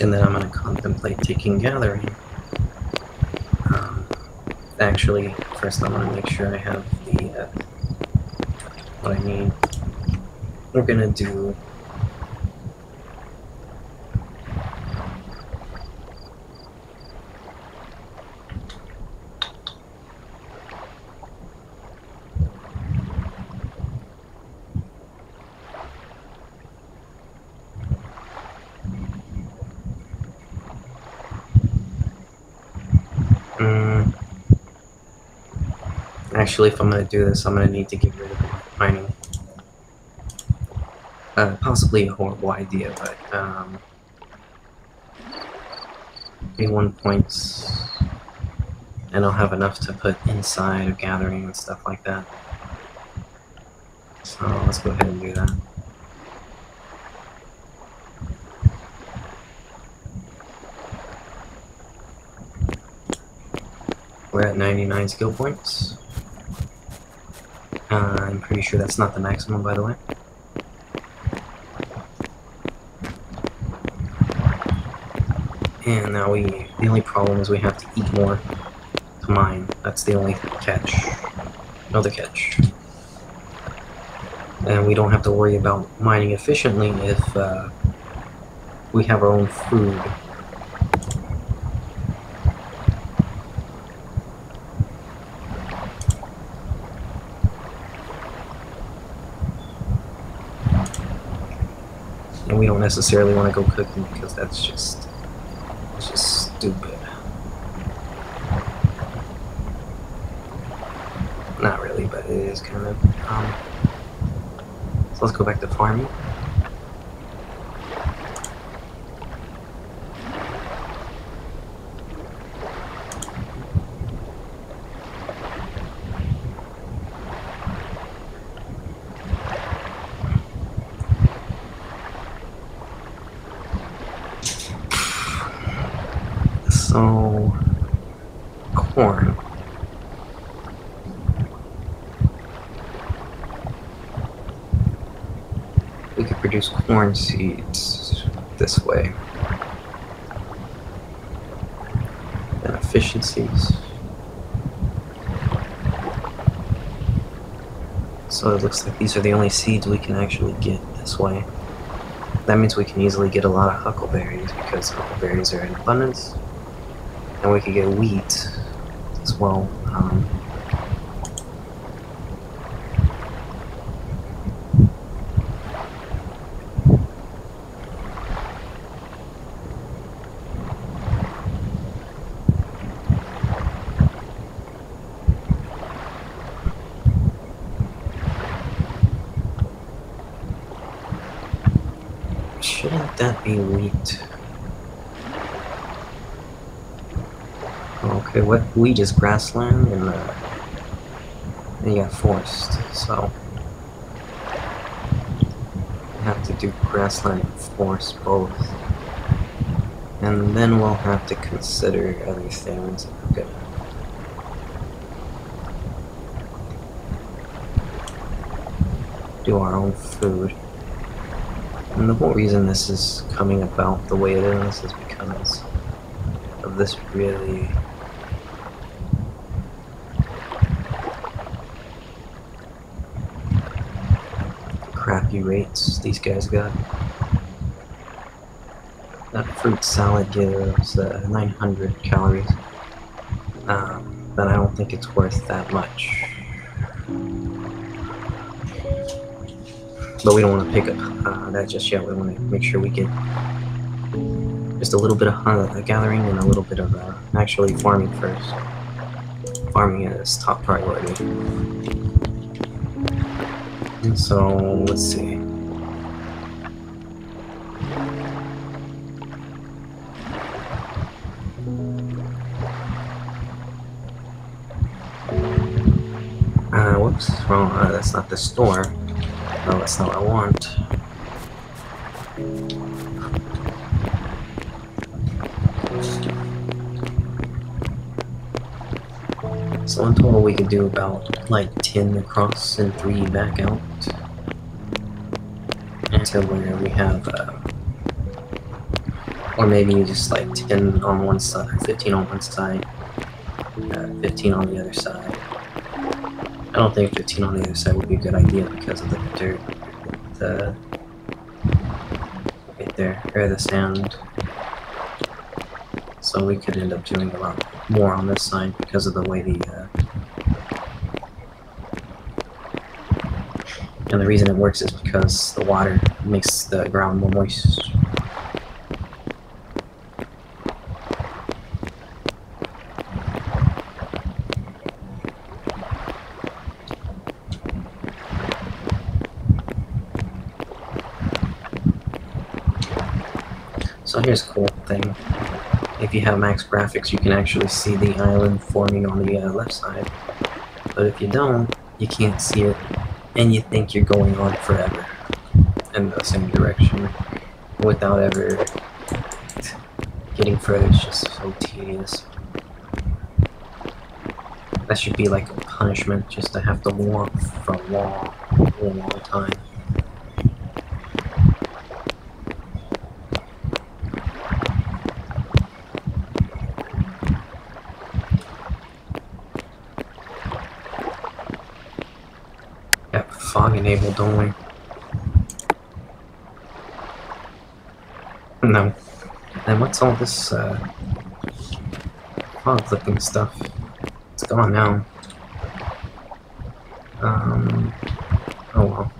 And then I'm going to contemplate taking gathering. Actually, first I'm going to make sure I have the what I need. We're going to do actually, if I'm going to do this, I'm going to need to get rid of the mining. Possibly a horrible idea, but A1 points, and I'll have enough to put inside of gathering and stuff like that. So let's go ahead and do that. We're at 99 skill points. I'm pretty sure that's not the maximum, by the way. And now the only problem is we have to eat more to mine. That's the only catch. Another catch. And we don't have to worry about mining efficiently if we have our own food. And we don't necessarily want to go cooking because that's just stupid. Not really, but it is kind of. So let's go back to farming. So, corn. We could produce corn seeds this way. And efficiencies. So it looks like these are the only seeds we can actually get this way. That means we can easily get a lot of huckleberries because huckleberries are in abundance. And we could get wheat as well. Shouldn't that be wheat? Okay, what we just grassland and then you got forest, so we have to do grassland and forest both. And then we'll have to consider other things. Okay. Do our own food. And the whole reason this is coming about the way it is because of this really crappy rates these guys got. That fruit salad gives 900 calories, but I don't think it's worth that much. But we don't want to pick up that just yet. We want to make sure we get just a little bit of gathering and a little bit of actually farming first. Farming is top priority. And so, let's see. Whoops, wrong. That's not the store. No, that's not what I want. So in total we could do about like 10 across and 3 back out. Until where we have, or maybe just like 10 on one side, 15 on one side, 15 on the other side. I don't think 15 on the other side would be a good idea because of the dirt, right there, or the sand. So we could end up doing a lot more on this side because of the way and the reason it works is because the water makes the ground more moist. So here's a cool thing. If you have max graphics, you can actually see the island forming on the left side. But if you don't, you can't see it, and you think you're going on forever in the same direction without ever getting further. It's just so tedious. That should be like a punishment, just to have to walk for a long time. Fog enabled, don't we? No. And what's all this fog clipping stuff? It's gone now. Oh well.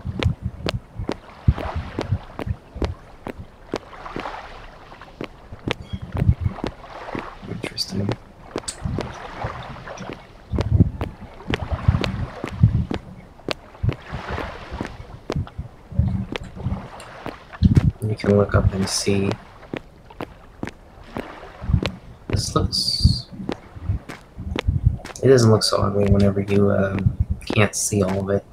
Interesting. You can look up and see. This looks... It doesn't look so ugly whenever you can't see all of it.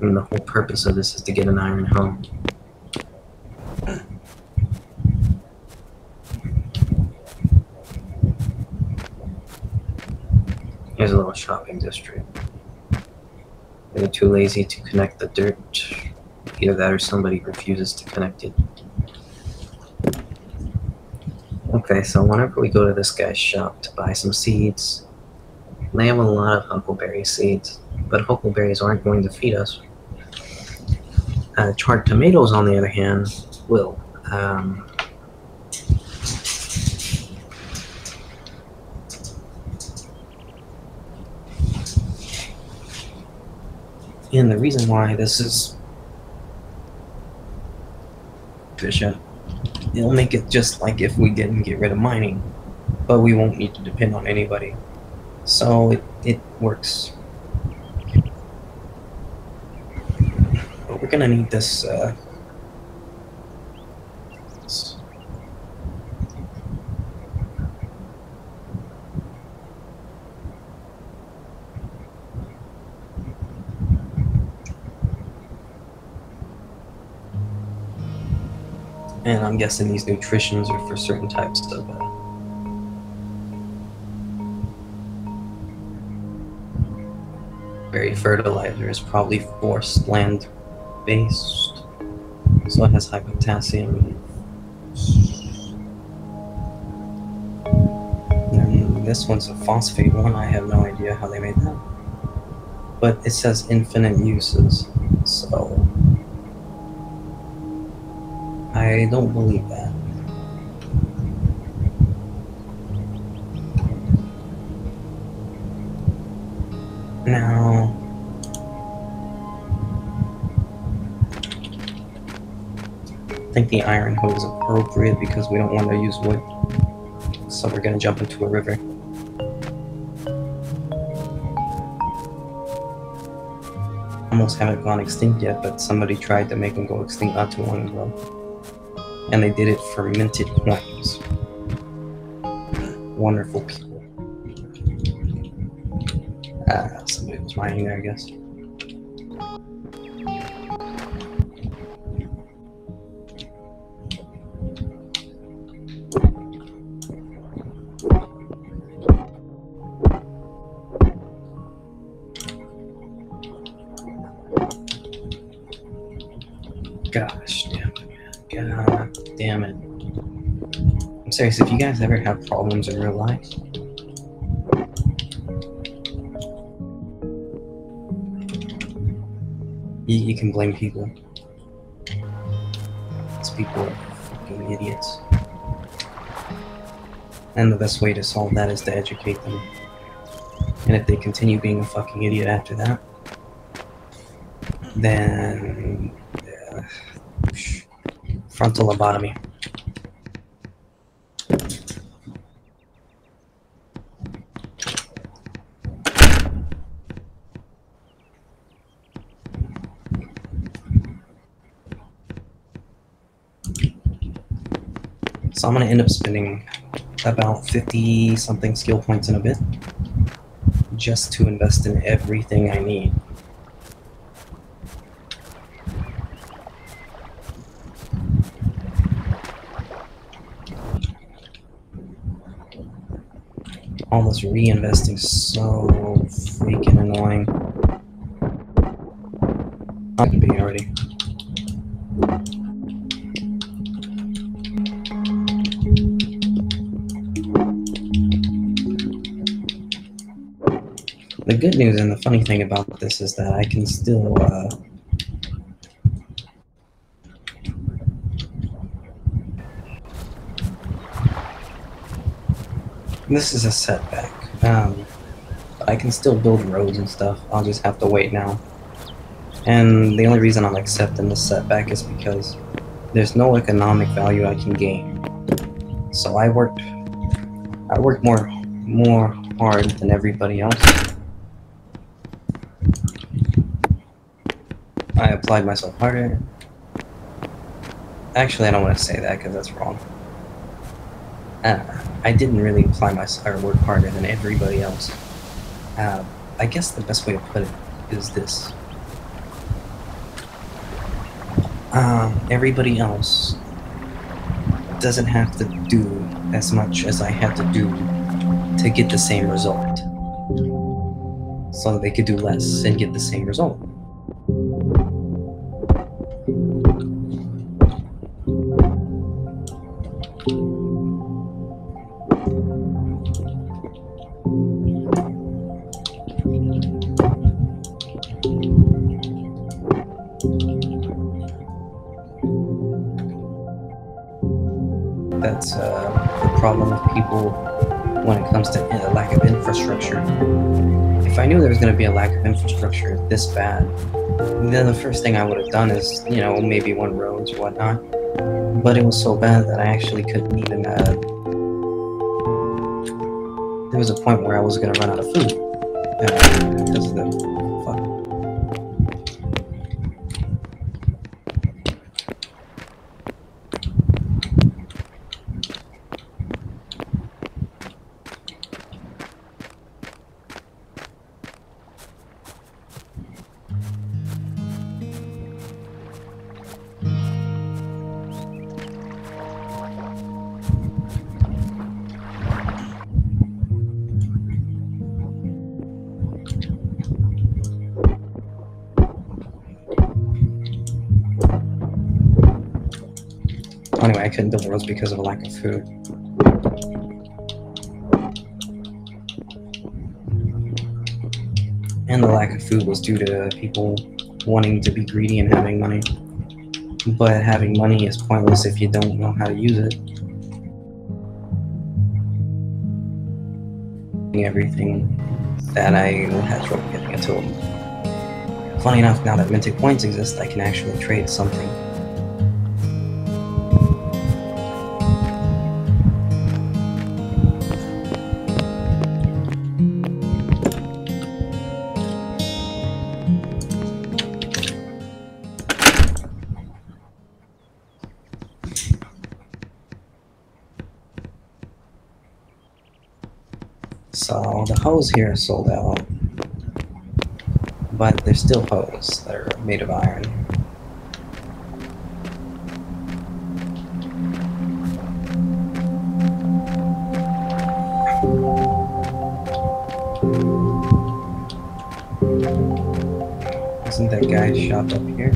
And the whole purpose of this is to get an iron home. Here's a little shopping district. They're too lazy to connect the dirt. Either that or somebody refuses to connect it. Okay, so whenever we go to this guy's shop to buy some seeds, they have a lot of huckleberry seeds, but huckleberries aren't going to feed us. Charred tomatoes, on the other hand, will. And the reason why this is efficient, it'll make it just like if we didn't get rid of mining, but we won't need to depend on anybody. So it works. But we're gonna need this, and I'm guessing these nutritions are for certain types of berry fertilizer is probably forced land based, so it has high potassium. And this one's a phosphate one. I have no idea how they made that, but it says infinite uses, so I don't believe that. Now, I think the iron hoe is appropriate because we don't want to use wood. So we're gonna jump into a river. Almost haven't gone extinct yet, but somebody tried to make them go extinct not too long ago. And they did it for minted coins. Wonderful people. Somebody was mining there, I guess. Gosh damn it, man. God damn it. I'm serious, if you guys ever have problems in real life, you can blame people. These people are fucking idiots. And the best way to solve that is to educate them. And if they continue being a fucking idiot after that, then frontal lobotomy. So I'm gonna end up spending about 50 something skill points in a bit just to invest in everything I need. All this reinvesting is so freaking annoying. I can be already. The good news and the funny thing about this is that I can still this is a setback. I can still build roads and stuff. I'll just have to wait now. And the only reason I'm accepting this setback is because there's no economic value I can gain. So I worked more hard than everybody else. I applied myself harder. Actually, I don't want to say that because that's wrong. I didn't really apply myself or work harder than everybody else. I guess the best way to put it is this. Everybody else doesn't have to do as much as I had to do to get the same result. So they could do less and get the same result. That's the problem with people when it comes to a lack of infrastructure. If I knew there was going to be a lack of infrastructure this bad, then the first thing I would have done is, you know, maybe one roads or whatnot. But it was so bad that I actually couldn't even there was a point where I was gonna run out of food because of the fuck. Anyway, I couldn't build the roads because of a lack of food. And the lack of food was due to people wanting to be greedy and having money. But having money is pointless if you don't know how to use it. Everything that I had trouble getting until. Funny enough, now that minted coins exist, I can actually trade something. So the hose here are sold out, but there's still hose that are made of iron. Isn't that guy's shop up here?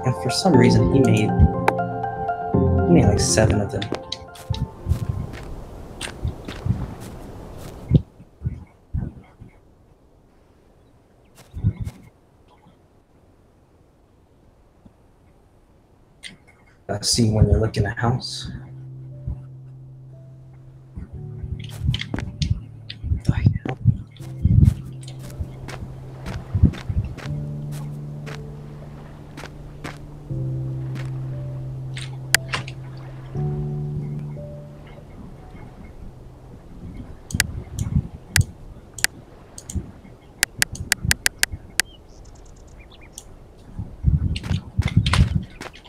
And for some reason he made like 7 of them. See when you're looking at a house. The hell?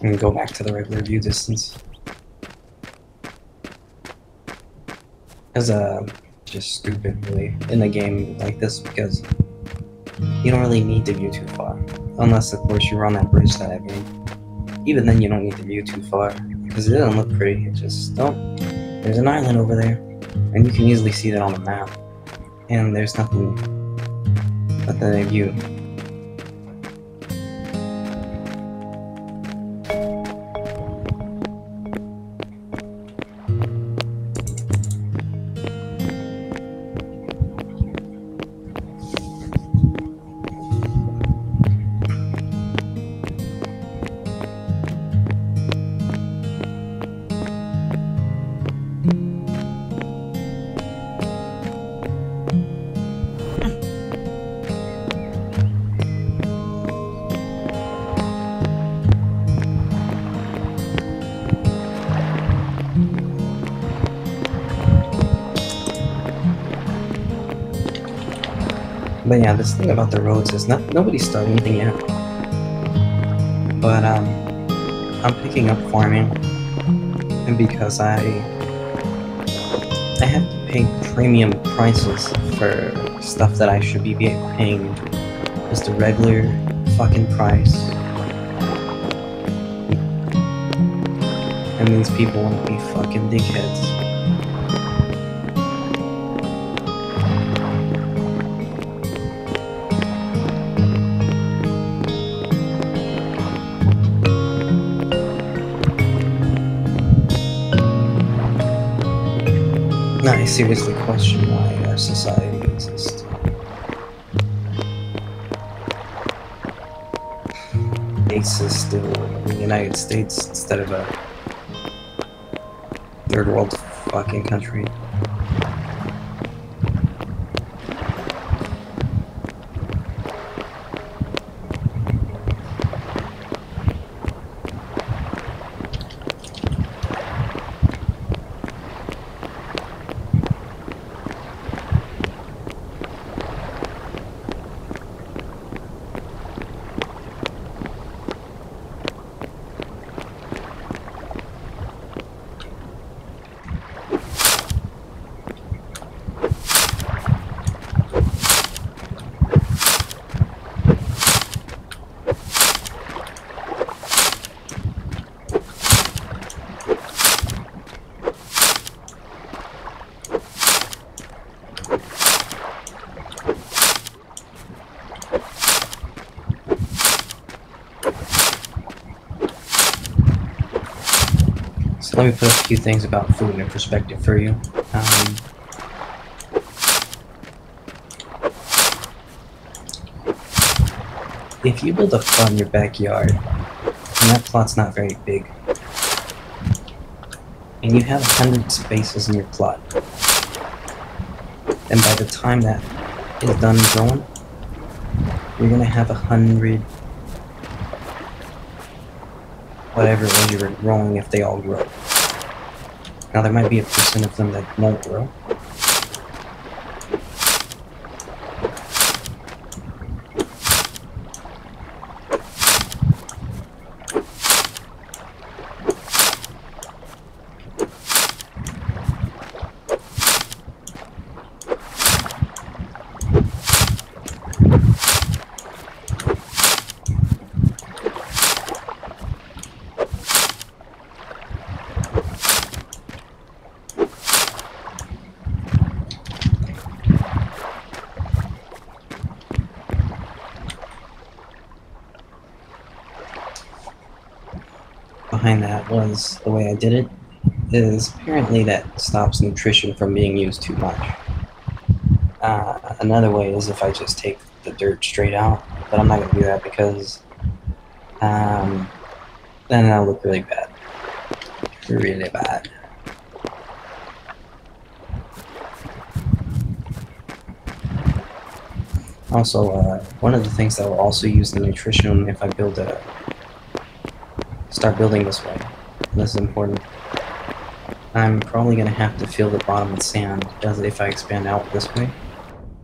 And go back to the regular view distance. As just stupid really in a game like this because you don't really need to view too far. Unless of course you're on that bridge that I made. Even then you don't need to view too far because it doesn't look pretty. It just there's an island over there and you can easily see that on the map. And there's nothing but the view. But yeah, this thing about the roads is nobody's started anything yet. But I'm picking up farming, and because I have to pay premium prices for stuff that I should be paying just a regular fucking price. And these people want to be fucking dickheads. I seriously question why our society exists. Ace is still in the United States instead of a third world fucking country. So let me put a few things about food in perspective for you. If you build a plot in your backyard, and that plot's not very big, and you have 100 spaces in your plot, and by the time that is done growing, you're gonna have 100 whatever it was you were growing if they all grow. Now there might be a percent of them that won't grow. Behind that was the way I did it is apparently that stops nutrition from being used too much. Another way is if I just take the dirt straight out, but I'm not going to do that because then that'll look really bad. Really bad. Also, one of the things that will also use the nutrition if I start building this way, and this is important, I'm probably going to have to fill the bottom with sand if I expand out this way,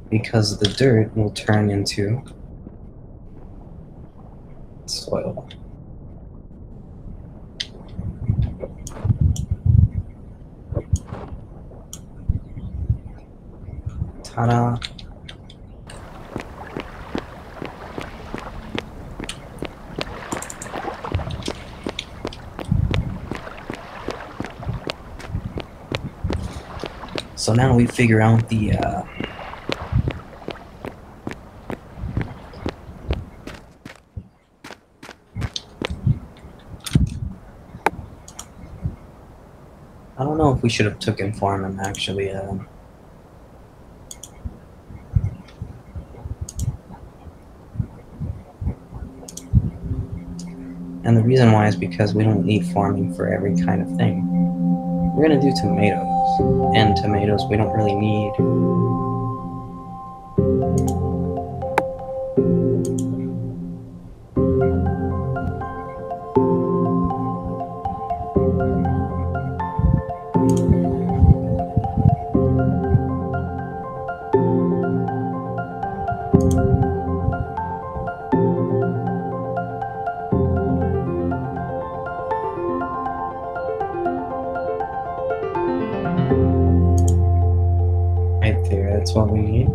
because the dirt will turn into soil. Ta-da! So now we figure out the I don't know if we should have took and farm him actually. And the reason why is because we don't need farming for every kind of thing. We're gonna do tomatoes, and tomatoes we don't really need. Right there, that's what we need.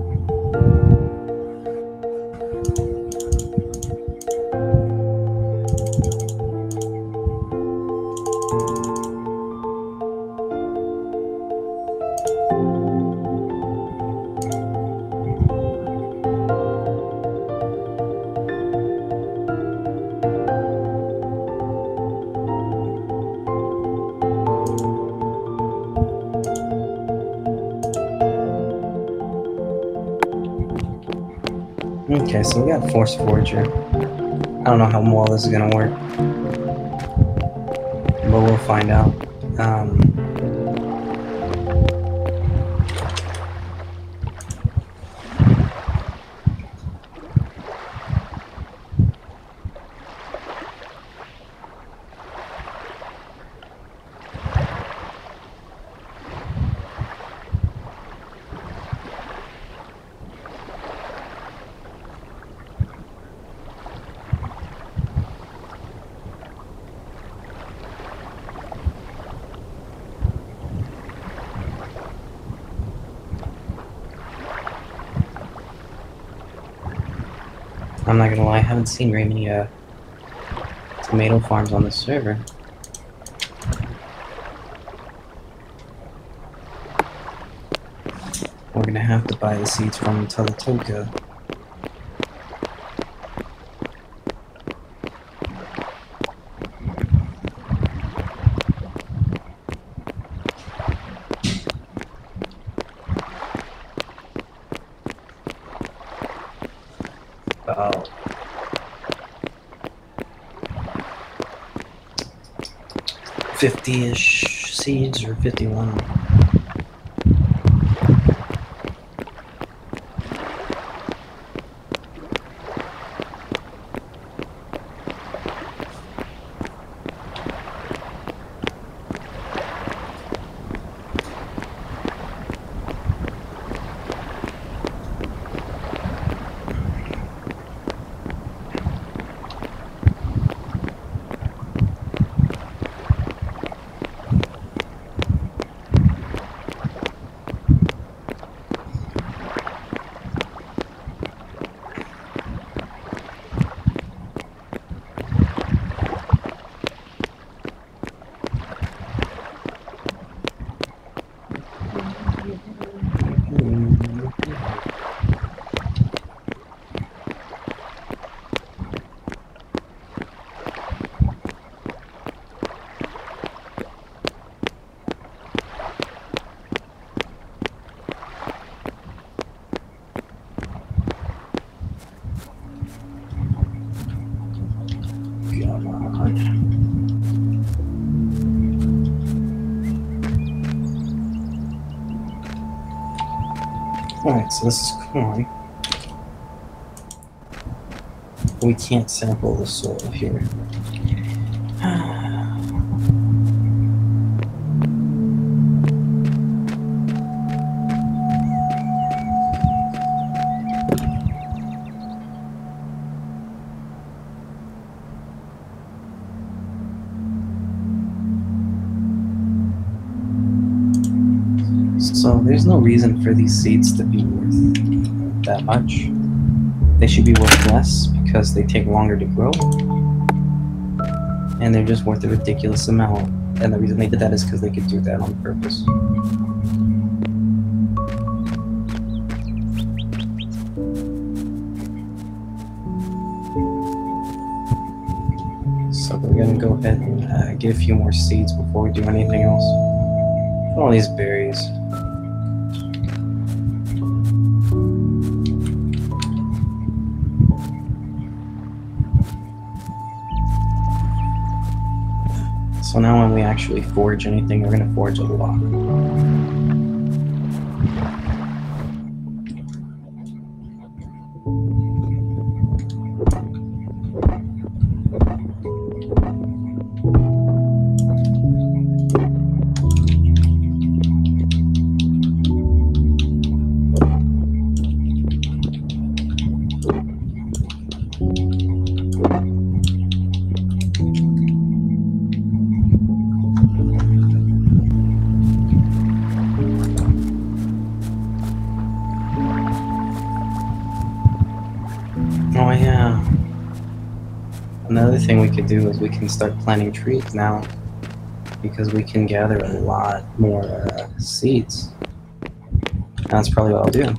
Okay, so we got Force Forger. I don't know how well this is gonna work, but we'll find out. I'm not gonna lie, I haven't seen very many tomato farms on the server. We're gonna have to buy the seeds from Teletoka. about 50-ish seeds, or 51. Alright, so this is corn. We can't sample the soil here. So there's no reason for these seeds to be worth that much. They should be worth less because they take longer to grow, and they're just worth a ridiculous amount. And the reason they did that is because they could do that on purpose. So we're gonna go ahead and get a few more seeds before we do anything else. All these berries. So now when we actually forage anything, we're going to forage a lot. Oh yeah. Another thing we could do is we can start planting trees now, because we can gather a lot more seeds. That's probably what I'll do.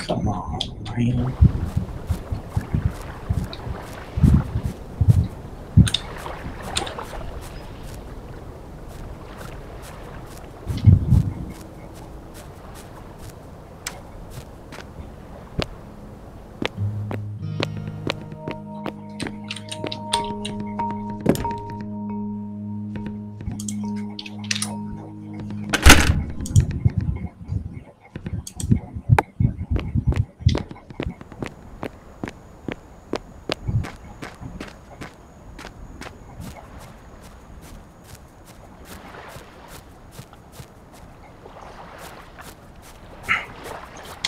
Come on, man.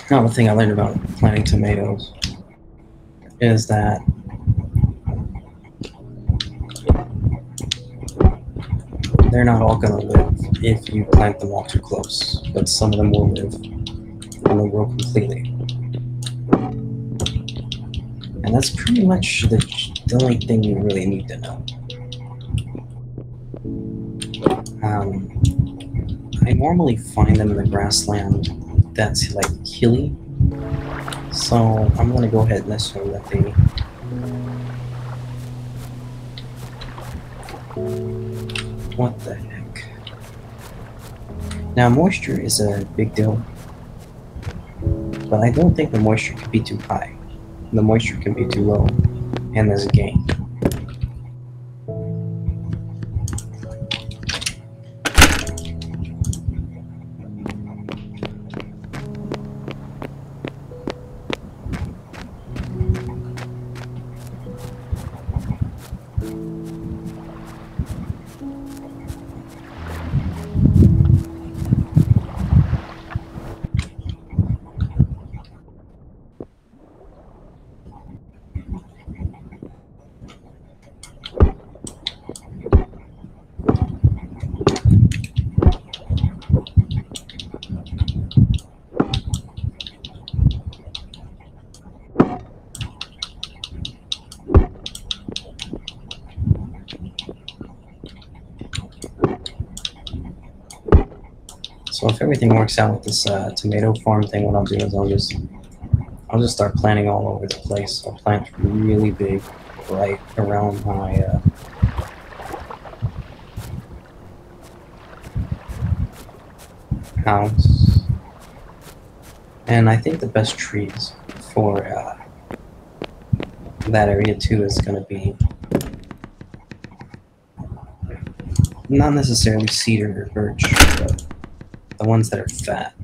Now, the thing I learned about planting tomatoes is that they're not all gonna live if you plant them all too close, but some of them will live and they'll grow completely. And that's pretty much the only thing you really need to know. I normally find them in the grassland that's like hilly, so I'm gonna go ahead and assume that they what the heck. Now moisture is a big deal, but I don't think the moisture can be too high. The moisture can be too low, and there's a gain. So if everything works out with this tomato farm thing, what I'll do is I'll just start planting all over the place. I'll plant really big right around my house. And I think the best trees for that area too is going to be not necessarily cedar or birch, but the ones that are fat.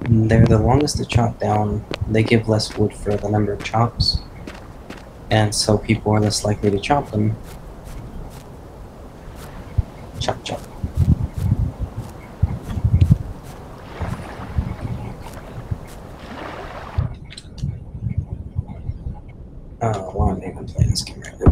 They're the longest to chop down. They give less wood for the number of chops, and so people are less likely to chop them. Chop, chop. Why am I even playing this game right now?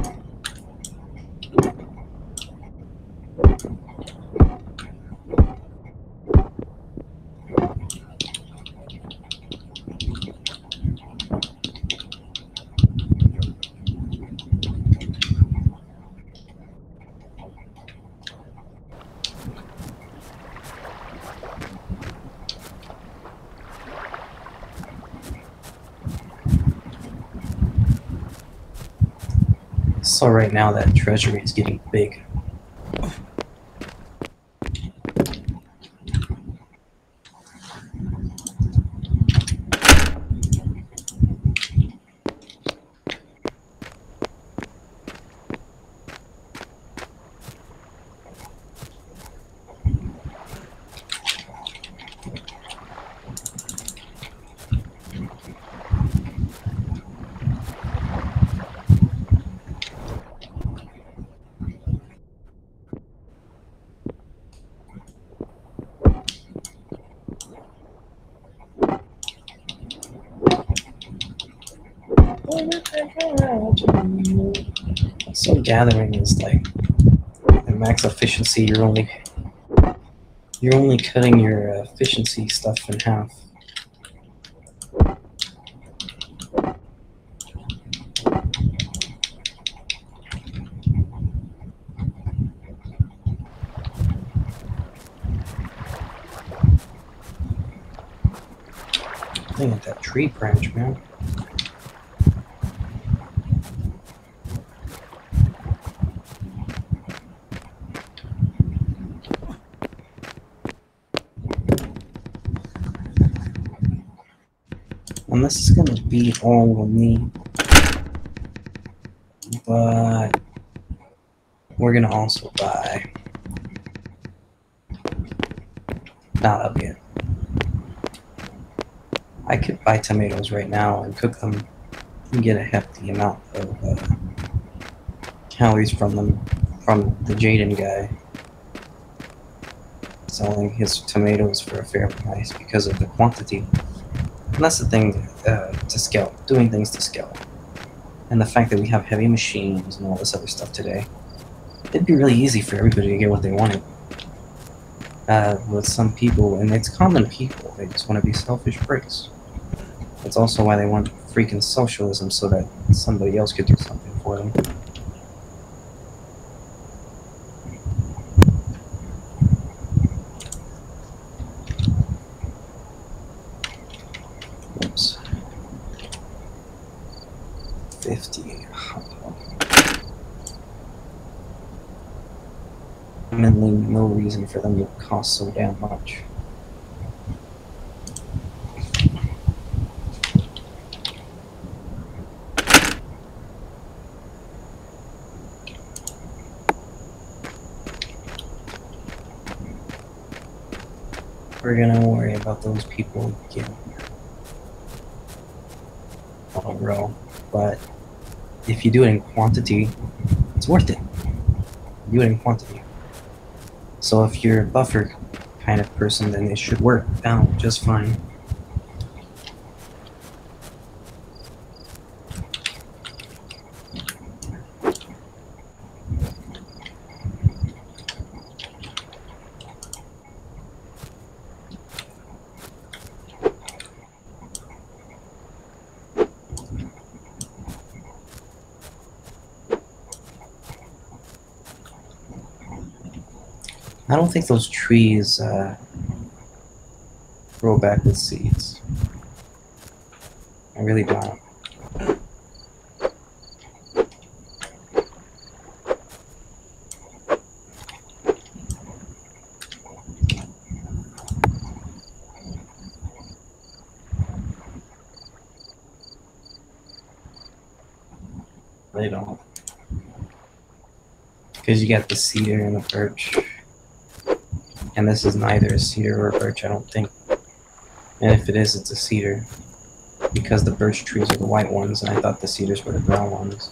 So right now that treasury is getting big. So gathering is like at max efficiency. You're only cutting your efficiency stuff in half. Dang it, that tree branch, man. And this is gonna be all of me, but we're gonna also buy. Not up yet. I could buy tomatoes right now and cook them and get a hefty amount of calories from them from the Jaden guy. selling his tomatoes for a fair price because of the quantity. And that's the thing, to scale, doing things to scale. And the fact that we have heavy machines and all this other stuff today, it'd be really easy for everybody to get what they wanted. With some people, and it's common people, they just want to be selfish pricks. That's also why they want freaking socialism, so that somebody else could do something for them. Oops. 50. No reason for them to cost so damn much. We're gonna worry about those people again. Oh, bro. But if you do it in quantity, it's worth it. Do it in quantity. So if you're a buffer kind of person, then it should work out just fine. I don't think those trees grow back with seeds. I really don't. They don't. Because you got the cedar and the birch. And this is neither a cedar or a birch, I don't think. And if it is, it's a cedar. Because the birch trees are the white ones, and I thought the cedars were the brown ones.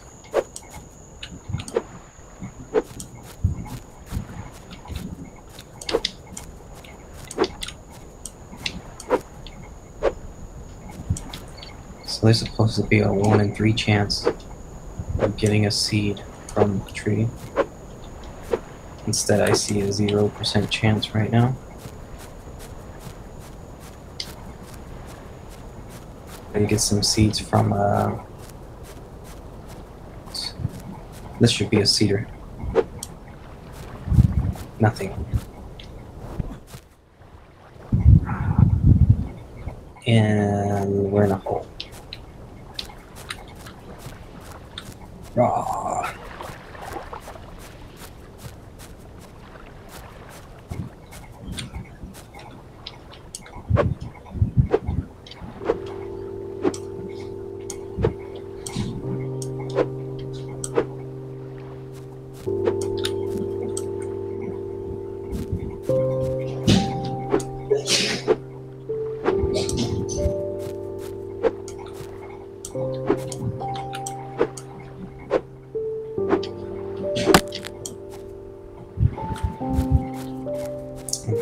So there's supposed to be a 1 in 3 chance of getting a seed from the tree. Instead, I see a 0% chance right now. You get some seeds from, this should be a cedar. Nothing. And we're in a hole. Raw.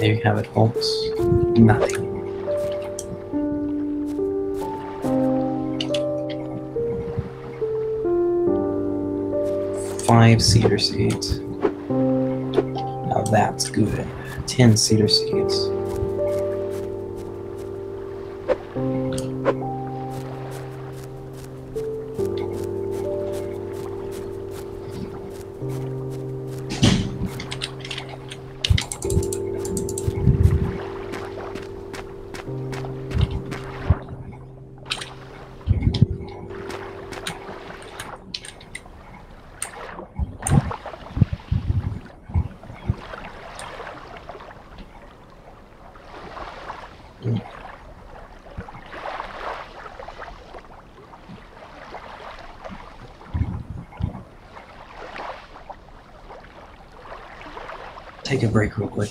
There you have it, folks. Nothing. Five cedar seeds. Now that's good. 10 cedar seeds. Take a break real quick.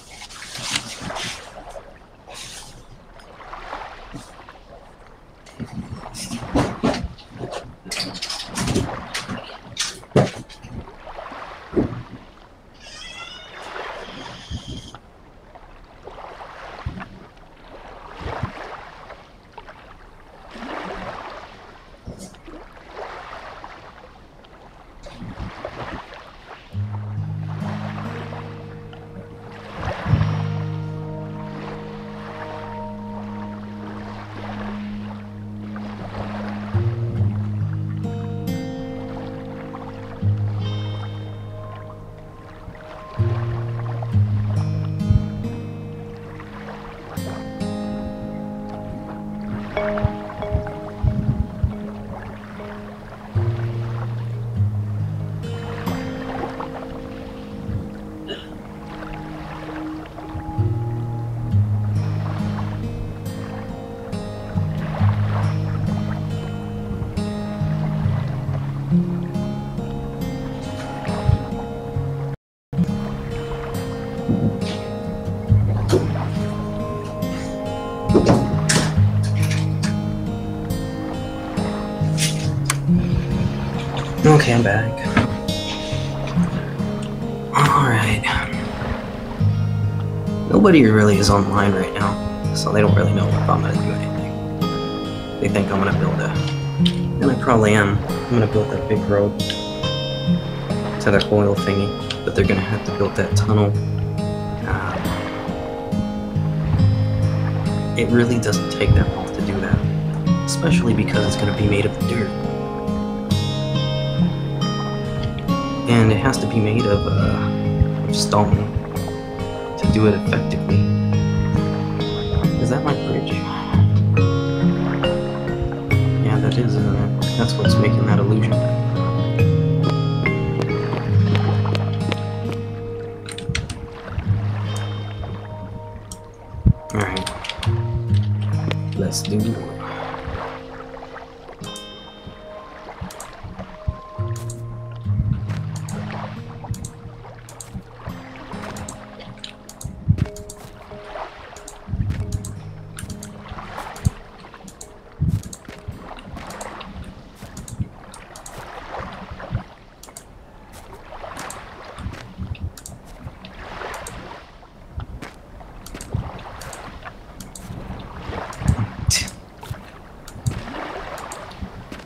Okay, I'm back. Alright. Nobody really is online right now, so they don't really know if I'm gonna do anything. They think I'm gonna build a... And I probably am. I'm gonna build that big road to their oil thingy, but they're gonna have to build that tunnel. It really doesn't take that long to do that, especially because it's gonna be made of dirt. And it has to be made of stone to do it effectively. Is that my bridge? Yeah, that is, isn't it? That's what's making that illusion. Alright. Let's do it.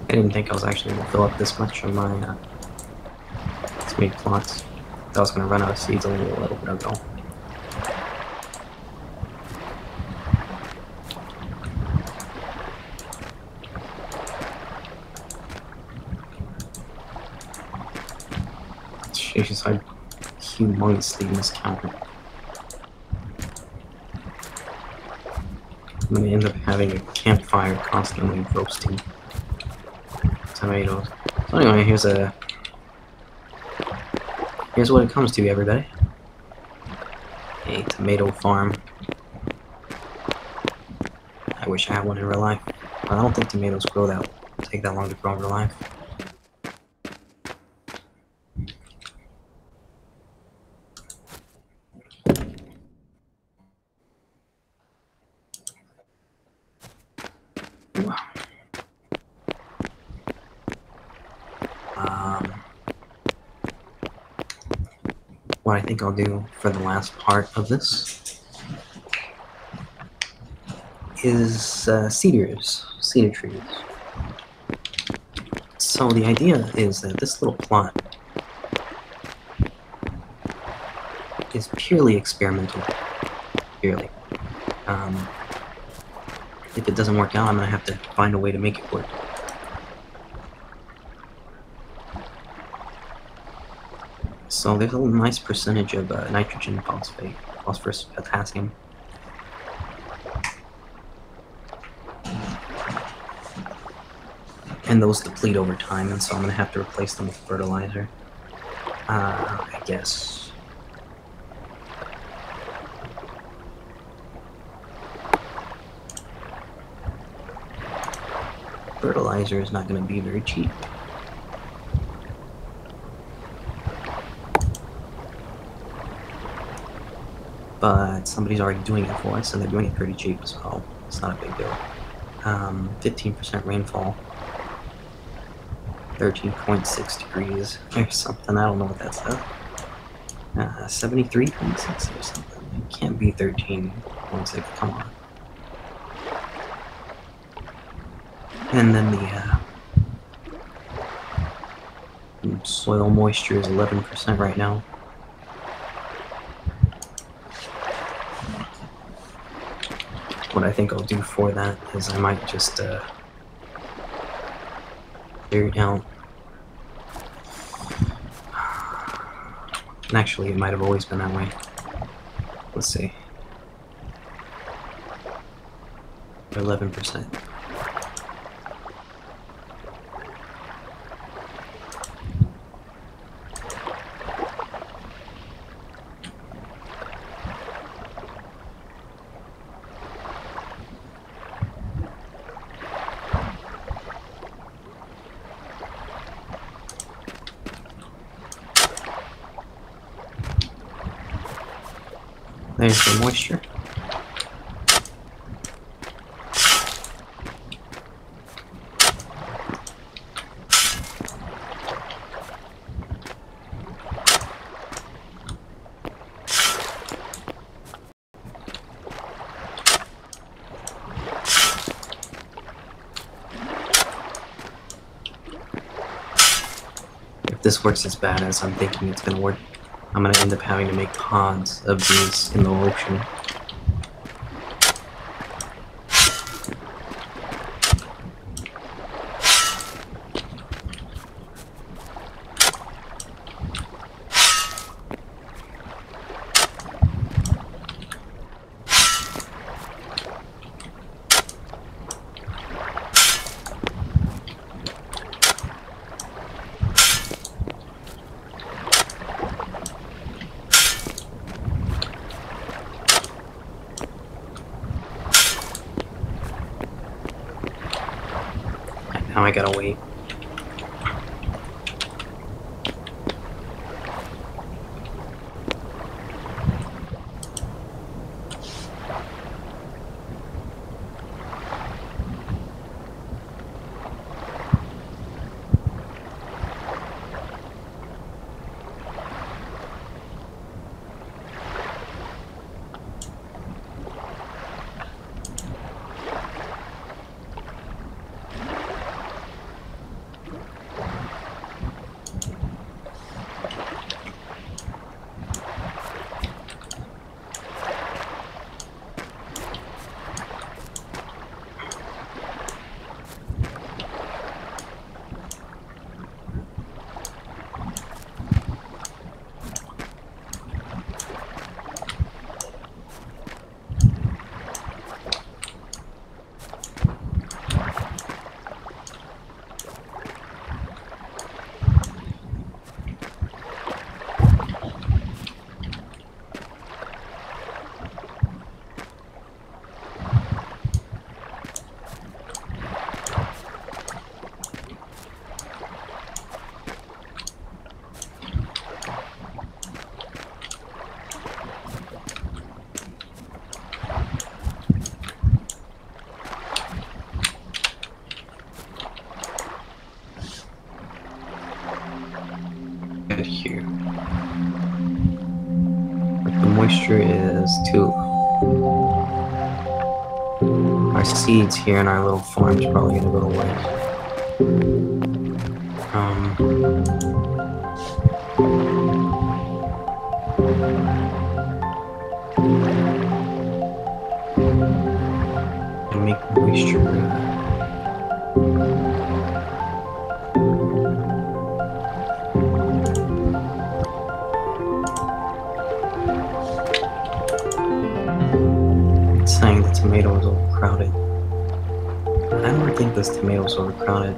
I didn't think I was actually going to fill up this much on my tomato plots. I was going to run out of seeds a little bit ago. Jesus, I humongously miscounted. I'm going to end up having a campfire constantly roasting tomatoes. So anyway, here's what it comes to, everybody. A tomato farm. I wish I had one in real life. I don't think tomatoes take that long to grow in real life. What I think I'll do for the last part of this is cedar trees. So the idea is that this little plot is purely experimental. Purely. If it doesn't work out, I'm going to have to find a way to make it work. So there's a nice percentage of nitrogen, phosphate, phosphorus, potassium. And those deplete over time, and so I'm going to have to replace them with fertilizer. I guess. Fertilizer is not going to be very cheap. But somebody's already doing it for us, and they're doing it pretty cheap, so it's not a big deal. 15% rainfall. 13.6 degrees or something. I don't know what that says. 73.6 or something. It can't be 13.6. Come on. And then the soil moisture is 11% right now. What I think I'll do for that is I might just clear it out. And actually, it might have always been that way. Let's see. 11%. There's the moisture. If this works as bad as I'm thinking it's gonna work, I'm gonna end up having to make pods of these in the ocean. Now I gotta wait. Here. But the moisture is too low. Our seeds here in our little farm is probably gonna go to waste. And make moisture. Saying the tomato is overcrowded. I don't think this tomato is overcrowded.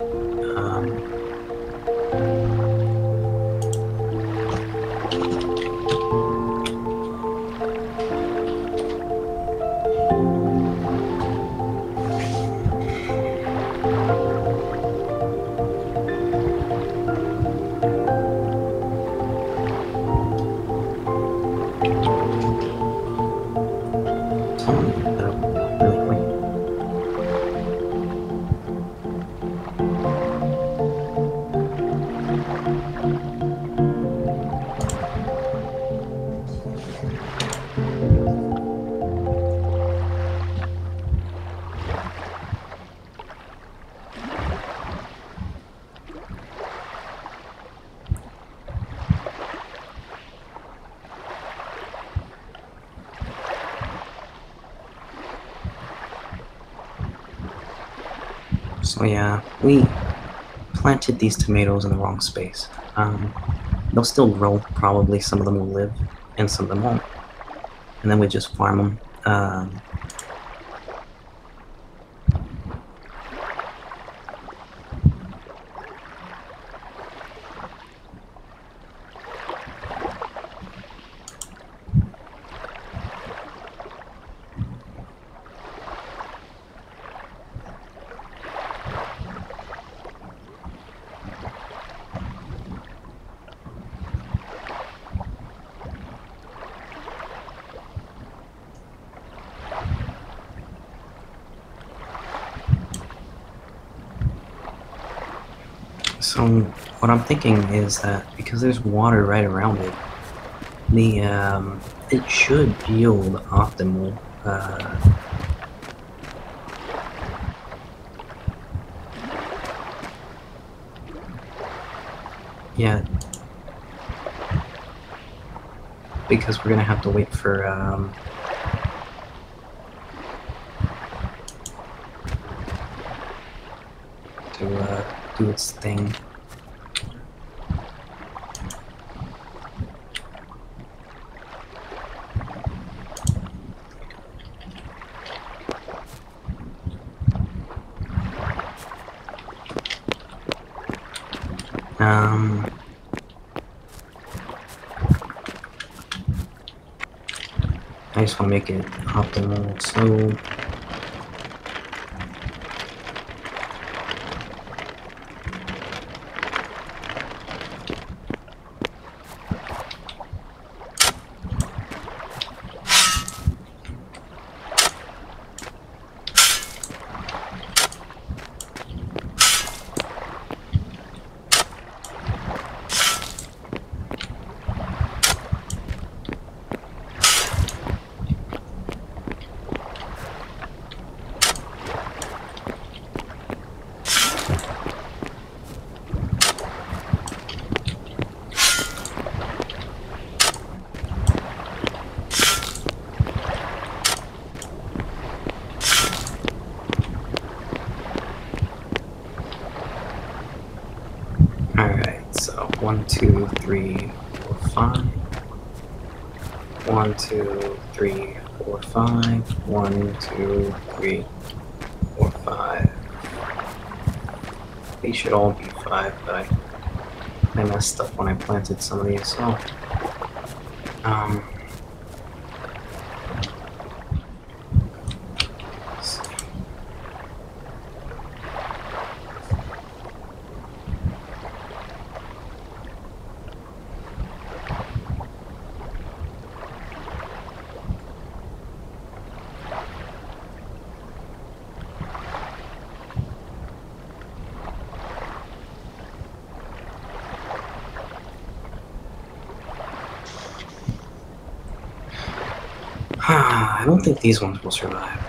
So yeah, we planted these tomatoes in the wrong space. They'll still grow, probably. Some of them will live, and some of them won't. And then we just farm them. So what I'm thinking is that because there's water right around it, it should yield optimal. yet. Because we're gonna have to wait for to do its thing. I just want to make it optimal, so alright, so 1, 2, 3, 4, 5. 1, 2, 3, 4, 5. 1, 2, 3, 4, 5. These should all be 5, but I messed up when I planted some of these, so I don't think these ones will survive.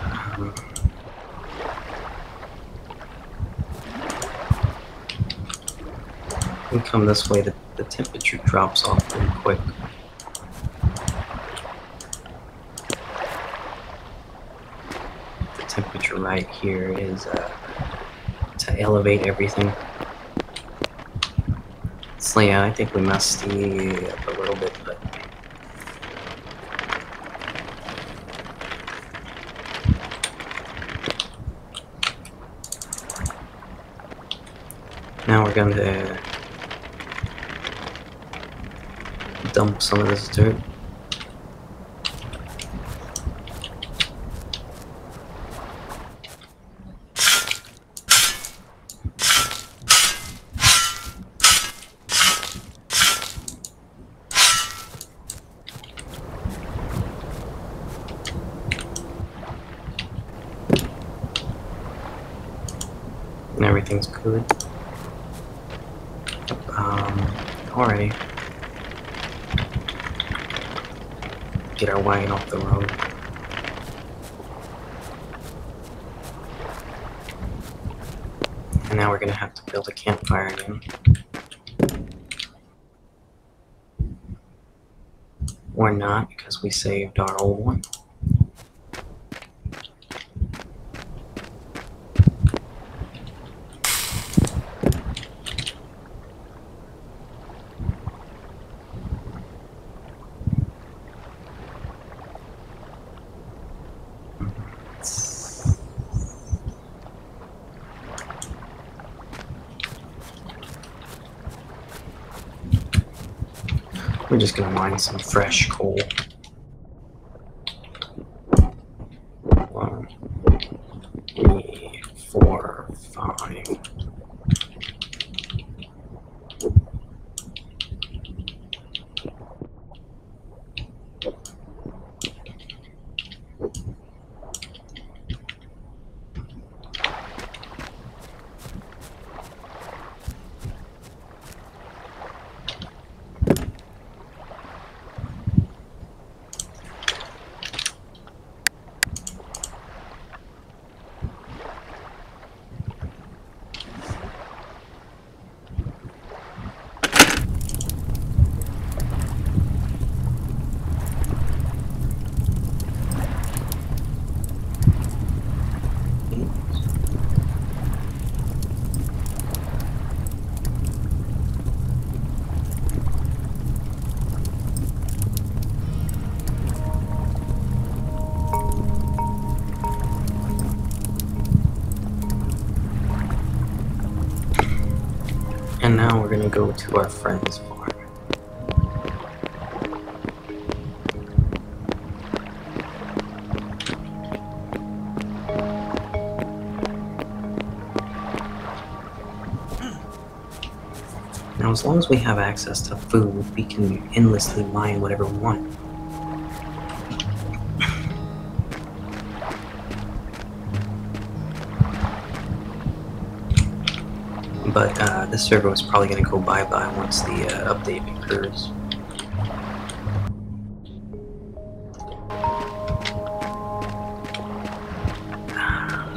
We come this way, the temperature drops off pretty quick. The temperature right here is to elevate everything. So yeah, I think we messed the up a little bit, but now we're going to dump some of this dirt. And everything's good. Alrighty. Get our wagon off the road. And now we're gonna have to build a campfire again. Or not, because we saved our old one. We're just gonna mine some fresh coal. 1, 3, 4, 5. And now we're gonna go to our friend's farm. Now, as long as we have access to food, we can endlessly mine whatever we want. But this server is probably going to go bye-bye once the update occurs.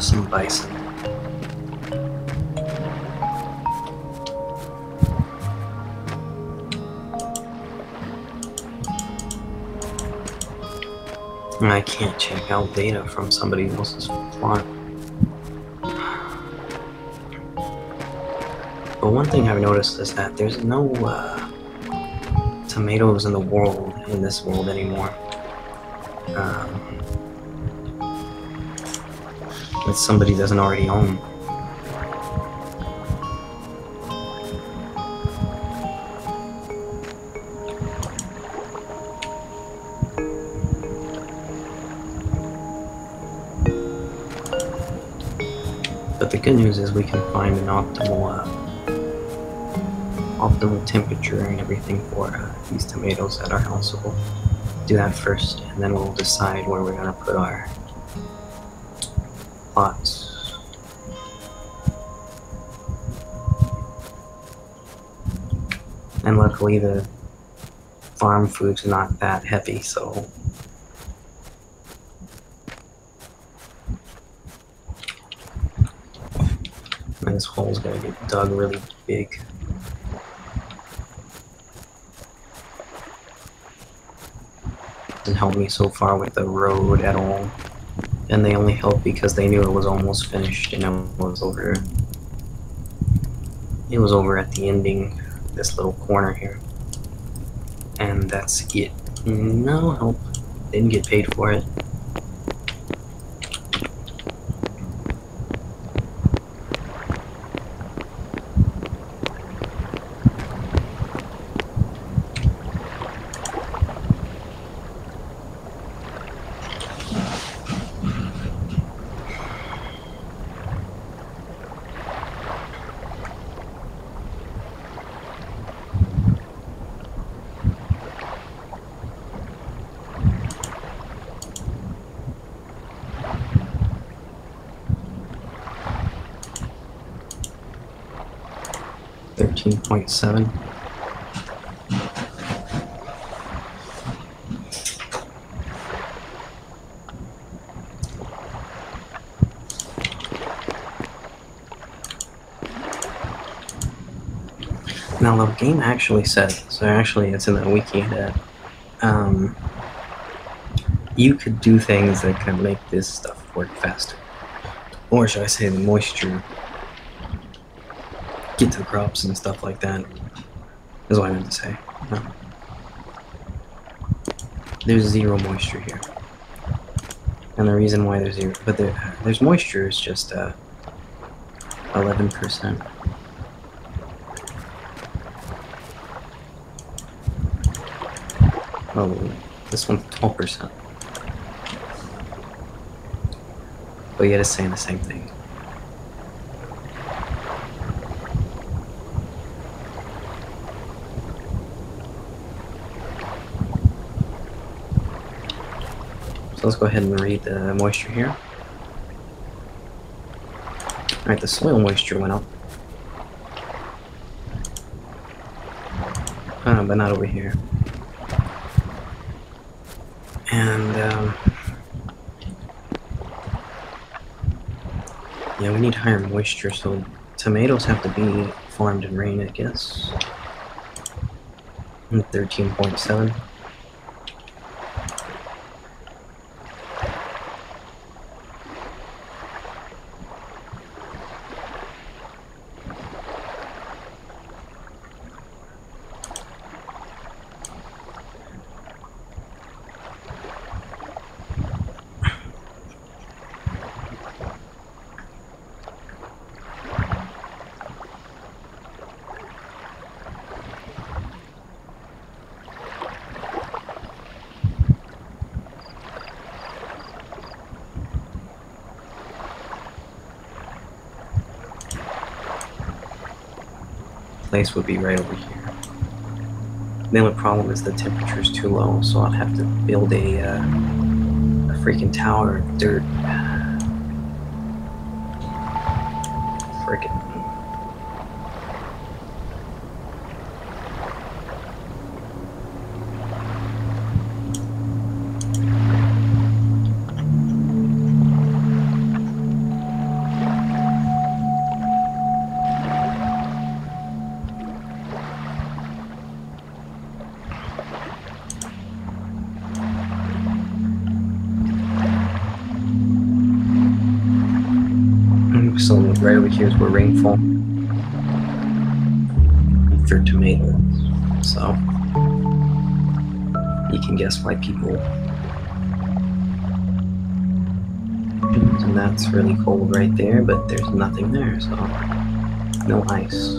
Some bison. I can't check out data from somebody else's farm. But one thing I've noticed is that there's no tomatoes in this world anymore. That somebody doesn't already own. But the good news is we can find an optimal temperature and everything for these tomatoes at our house. So we'll do that first, and then we'll decide where we're gonna put our plots. And luckily the farm food's not that heavy, so this hole's gonna get dug really big. Didn't help me so far with the road at all, and they only helped because they knew it was almost finished and it was over. It was over at the ending, this little corner here, and that's it. No help. Didn't get paid for it. .7. Now the game actually says, so actually it's in the wiki that you could do things that can make this stuff work faster. Or should I say the moisture get to the crops and stuff like that, is what I meant to say. No. There's zero moisture here. And the reason why there's zero, but there's moisture is just 11%. Oh, this one's 12%. But yet it's saying the same thing. So let's go ahead and read the moisture here. Alright, the soil moisture went up. But not over here. And, yeah, we need higher moisture, so tomatoes have to be farmed in rain, I guess. And 13.7. place would be right over here. The only problem is the temperature is too low, so I'd have to build a freaking tower of dirt. Frickin'. So right over here is where rainfall for tomatoes. So you can guess why people. And that's really cold right there, but there's nothing there, so no ice.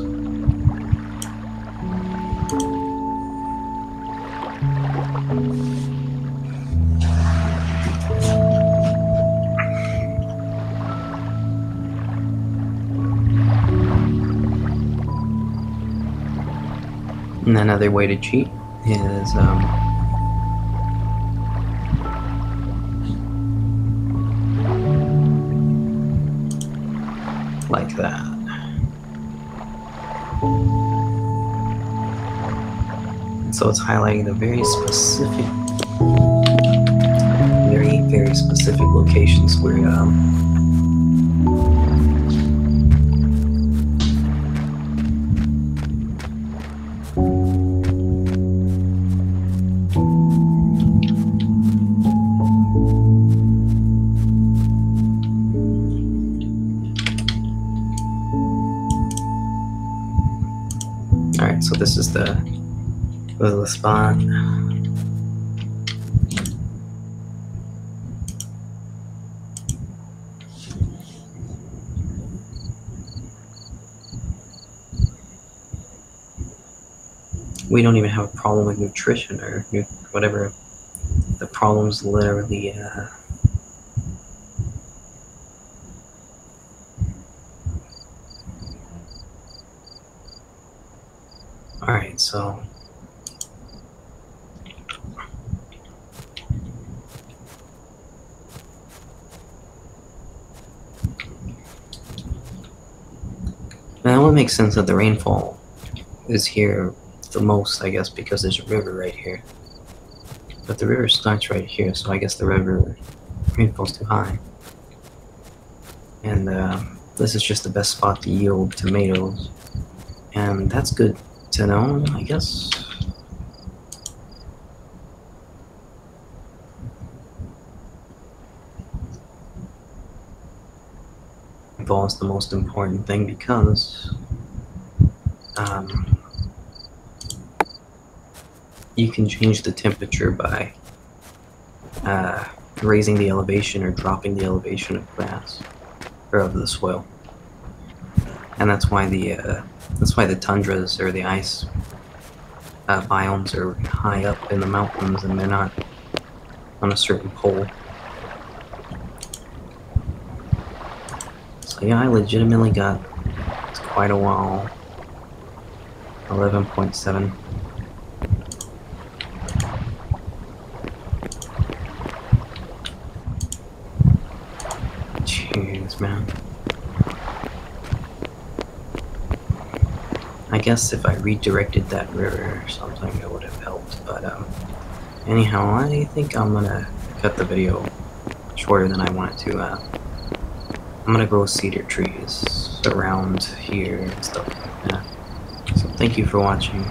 And another way to cheat is like that. So it's highlighting the very specific, very specific locations where Alright, so this is the spot. We don't even have a problem with nutrition or whatever. The problem's literally alright, so now it makes sense that the rainfall is here the most, I guess, because there's a river right here. But the river starts right here, so I guess the river rainfall's too high. And this is just the best spot to yield tomatoes. And that's good to know, I guess. Rainfall is the most important thing because you can change the temperature by raising the elevation or dropping the elevation of grass or of the soil, and that's why the tundras or the ice biomes are high up in the mountains and they're not on a certain pole. So yeah, I legitimately got quite a while. 11.7. Jeez, man. I guess if I redirected that river or something, it would have helped. But anyhow, I think I'm gonna cut the video shorter than I wanted to. I'm gonna grow cedar trees around here and stuff like that. So thank you for watching.